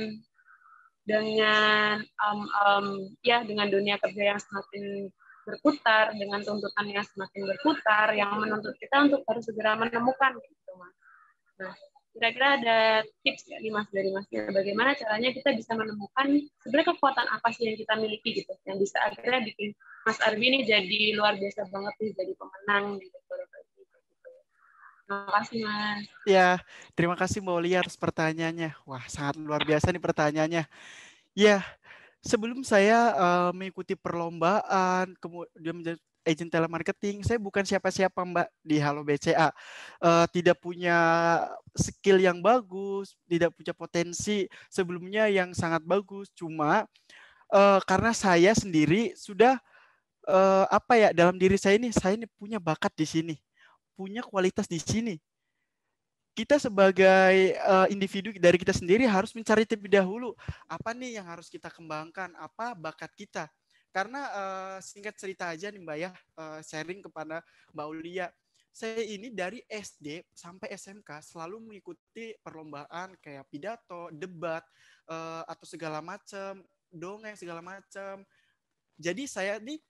dunia kerja yang semakin berputar, dengan tuntutan yang semakin berputar, yang menuntut kita untuk harus segera menemukan gitu, Mas. Nah, kira-kira ada tips nggak nih Mas dari Masnya, bagaimana caranya kita bisa menemukan sebenarnya kekuatan apa sih yang kita miliki gitu, yang bisa akhirnya bikin Mas Arbi ini jadi luar biasa banget nih, jadi pemenang gitu. Terima kasih Mas.
Ya, terima kasih Mbak Aulia atas pertanyaannya. Wah, sangat luar biasa nih pertanyaannya. Ya, sebelum saya mengikuti perlombaan, kemudian menjadi agent telemarketing, saya bukan siapa-siapa Mbak di Halo BCA. Tidak punya skill yang bagus, tidak punya potensi sebelumnya yang sangat bagus. Cuma karena saya sendiri sudah dalam diri saya ini punya bakat di sini, punya kualitas di sini. Kita sebagai individu dari kita sendiri harus mencari terlebih dahulu apa nih yang harus kita kembangkan, apa bakat kita. Karena singkat cerita aja nih Mbak ya, sharing kepada Mbak Aulia. Saya ini dari SD sampai SMK selalu mengikuti perlombaan kayak pidato, debat, atau segala macam, dongeng segala macam. Jadi saya nih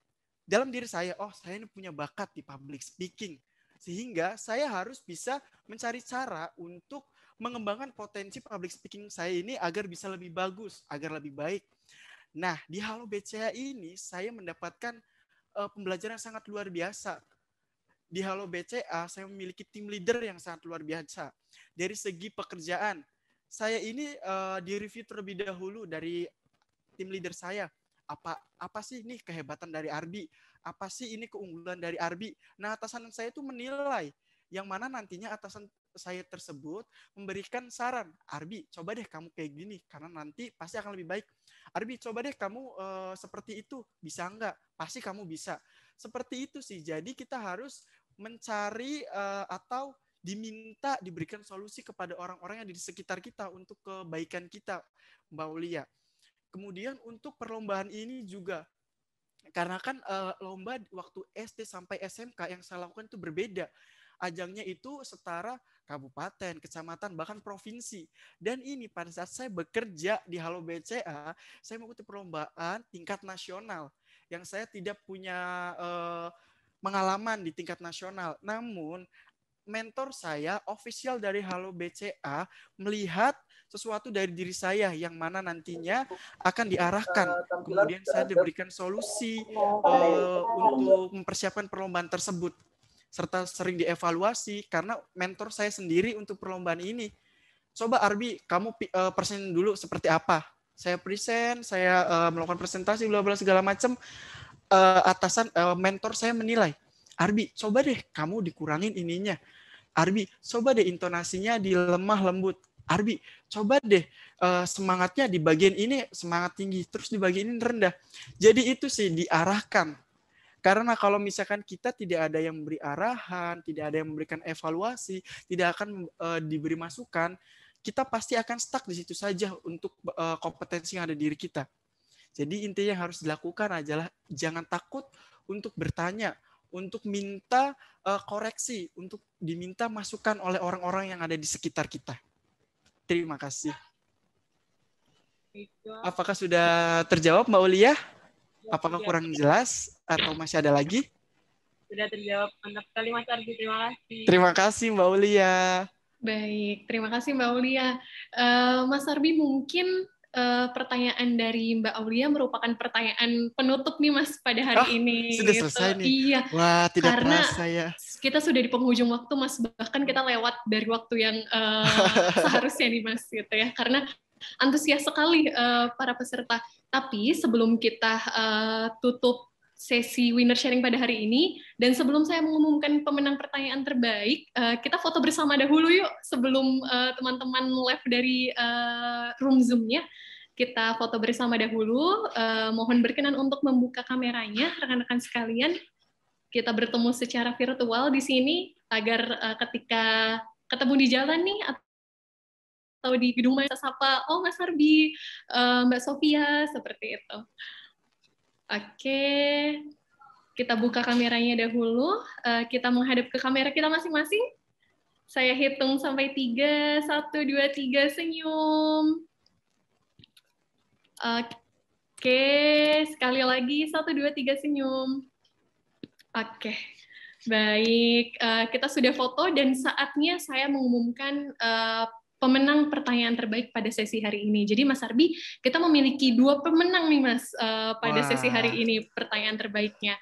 dalam diri saya, saya ini punya bakat di public speaking. Sehingga saya harus bisa mencari cara untuk mengembangkan potensi public speaking saya ini agar bisa lebih bagus, agar lebih baik. Nah, di Halo BCA ini saya mendapatkan pembelajaran yang sangat luar biasa. Di Halo BCA saya memiliki tim leader yang sangat luar biasa. Dari segi pekerjaan, saya ini direview terlebih dahulu dari tim leader saya. Apa sih ini kehebatan dari Arbi? Apa sih ini keunggulan dari Arbi? Nah, atasan saya itu menilai yang mana nantinya atasan saya tersebut memberikan saran. Arbi, coba deh kamu kayak gini karena nanti pasti akan lebih baik. Arbi, coba deh kamu seperti itu. Bisa enggak? Pasti kamu bisa. Seperti itu sih. Jadi kita harus mencari atau diminta diberikan solusi kepada orang-orang yang di sekitar kita untuk kebaikan kita, Mbak Aulia. Kemudian untuk perlombaan ini juga, karena kan lomba waktu SD sampai SMK yang saya lakukan itu berbeda. Ajangnya itu setara kabupaten, kecamatan, bahkan provinsi. Dan ini pada saat saya bekerja di Halo BCA, saya mengikuti perlombaan tingkat nasional yang saya tidak punya pengalaman di tingkat nasional. Namun mentor saya, official dari Halo BCA, melihat sesuatu dari diri saya yang mana nantinya akan diarahkan. Kemudian saya diberikan solusi untuk mempersiapkan perlombaan tersebut. Serta sering dievaluasi karena mentor saya sendiri untuk perlombaan ini. Coba Arbi, kamu present dulu seperti apa? Saya present, saya melakukan presentasi, bla bla segala macam. Mentor saya menilai, Arbi, coba deh kamu dikurangin ininya. Arbi, coba deh intonasinya dilemah lembut. Arbi, coba deh semangatnya di bagian ini semangat tinggi, terus di bagian ini rendah. Jadi itu sih diarahkan. Karena kalau misalkan kita tidak ada yang memberi arahan, tidak ada yang memberikan evaluasi, tidak akan diberi masukan, kita pasti akan stuck di situ saja untuk kompetensi yang ada di diri kita. Jadi intinya yang harus dilakukan adalah jangan takut untuk bertanya, untuk minta koreksi, untuk diminta masukan oleh orang-orang yang ada di sekitar kita. Terima kasih. Apakah sudah terjawab Mbak Aulia? Apakah kurang jelas atau masih ada lagi?
sudah terjawab. Mantap sekali Mas Arbi, terima kasih.
Terima kasih Mbak Aulia.
Baik, terima kasih Mbak Aulia. Mas Arbi, mungkin pertanyaan dari Mbak Aulia merupakan pertanyaan penutup nih Mas pada hari ini.
Sudah selesai nih.
Iya.
Wah, tidak
karena
terasa ya.
Kita sudah di penghujung waktu Mas, bahkan kita lewat dari waktu yang seharusnya nih Mas gitu ya. Karena antusias sekali para peserta. Tapi sebelum kita tutup sesi winner sharing pada hari ini, dan sebelum saya mengumumkan pemenang pertanyaan terbaik, kita foto bersama dahulu yuk sebelum teman-teman live dari room Zoom-nya. Kita foto bersama dahulu. Mohon berkenan untuk membuka kameranya, rekan-rekan sekalian. Kita bertemu secara virtual di sini agar ketika ketemu di jalan nih atau di gedung maya sapa, oh Mas Arbi, Mbak Sofia, seperti itu. Oke, kita buka kameranya dahulu. Kita menghadap ke kamera kita masing-masing. Saya hitung sampai 3, 1, 2, 3, senyum. Oke, sekali lagi 1, 2, 3, senyum. Oke, baik. Kita sudah foto dan saatnya saya mengumumkan pemenang pertanyaan terbaik pada sesi hari ini. Jadi Mas Arbi, kita memiliki 2 pemenang nih Mas pada sesi hari ini pertanyaan terbaiknya.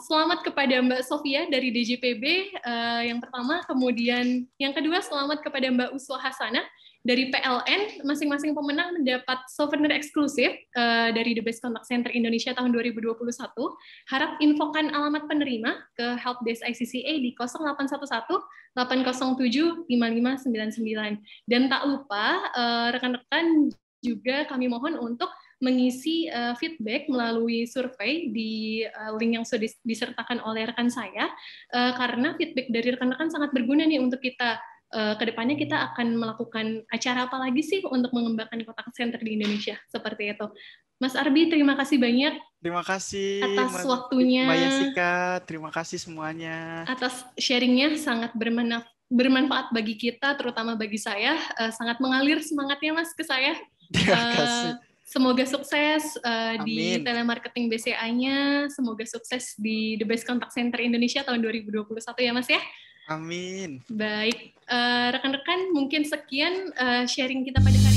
Selamat kepada Mbak Sofia dari DJPB yang pertama, kemudian yang kedua selamat kepada Mbak Uswa Hasanah dari PLN. Masing-masing pemenang mendapat souvenir eksklusif dari The Best Contact Center Indonesia tahun 2021. Harap infokan alamat penerima ke Helpdesk ICCA di 0811-807-5599. Dan tak lupa, rekan-rekan juga kami mohon untuk mengisi feedback melalui survei di link yang sudah disertakan oleh rekan saya, karena feedback dari rekan-rekan sangat berguna nih untuk kita. Kedepannya kita akan melakukan acara apa lagi sih untuk mengembangkan contact center di Indonesia, seperti itu. Mas Arbi, terima kasih banyak.
Terima kasih
atas waktunya.
Mbak Yasika, terima kasih semuanya.
Atas sharingnya sangat bermanfaat bagi kita, terutama bagi saya. Sangat mengalir semangatnya Mas ke saya.
Terima kasih.
Semoga sukses di telemarketing BCA-nya, semoga sukses di The Best Contact Center Indonesia tahun 2021 ya Mas ya.
Amin.
Baik, rekan-rekan mungkin sekian sharing kita pada hari ini.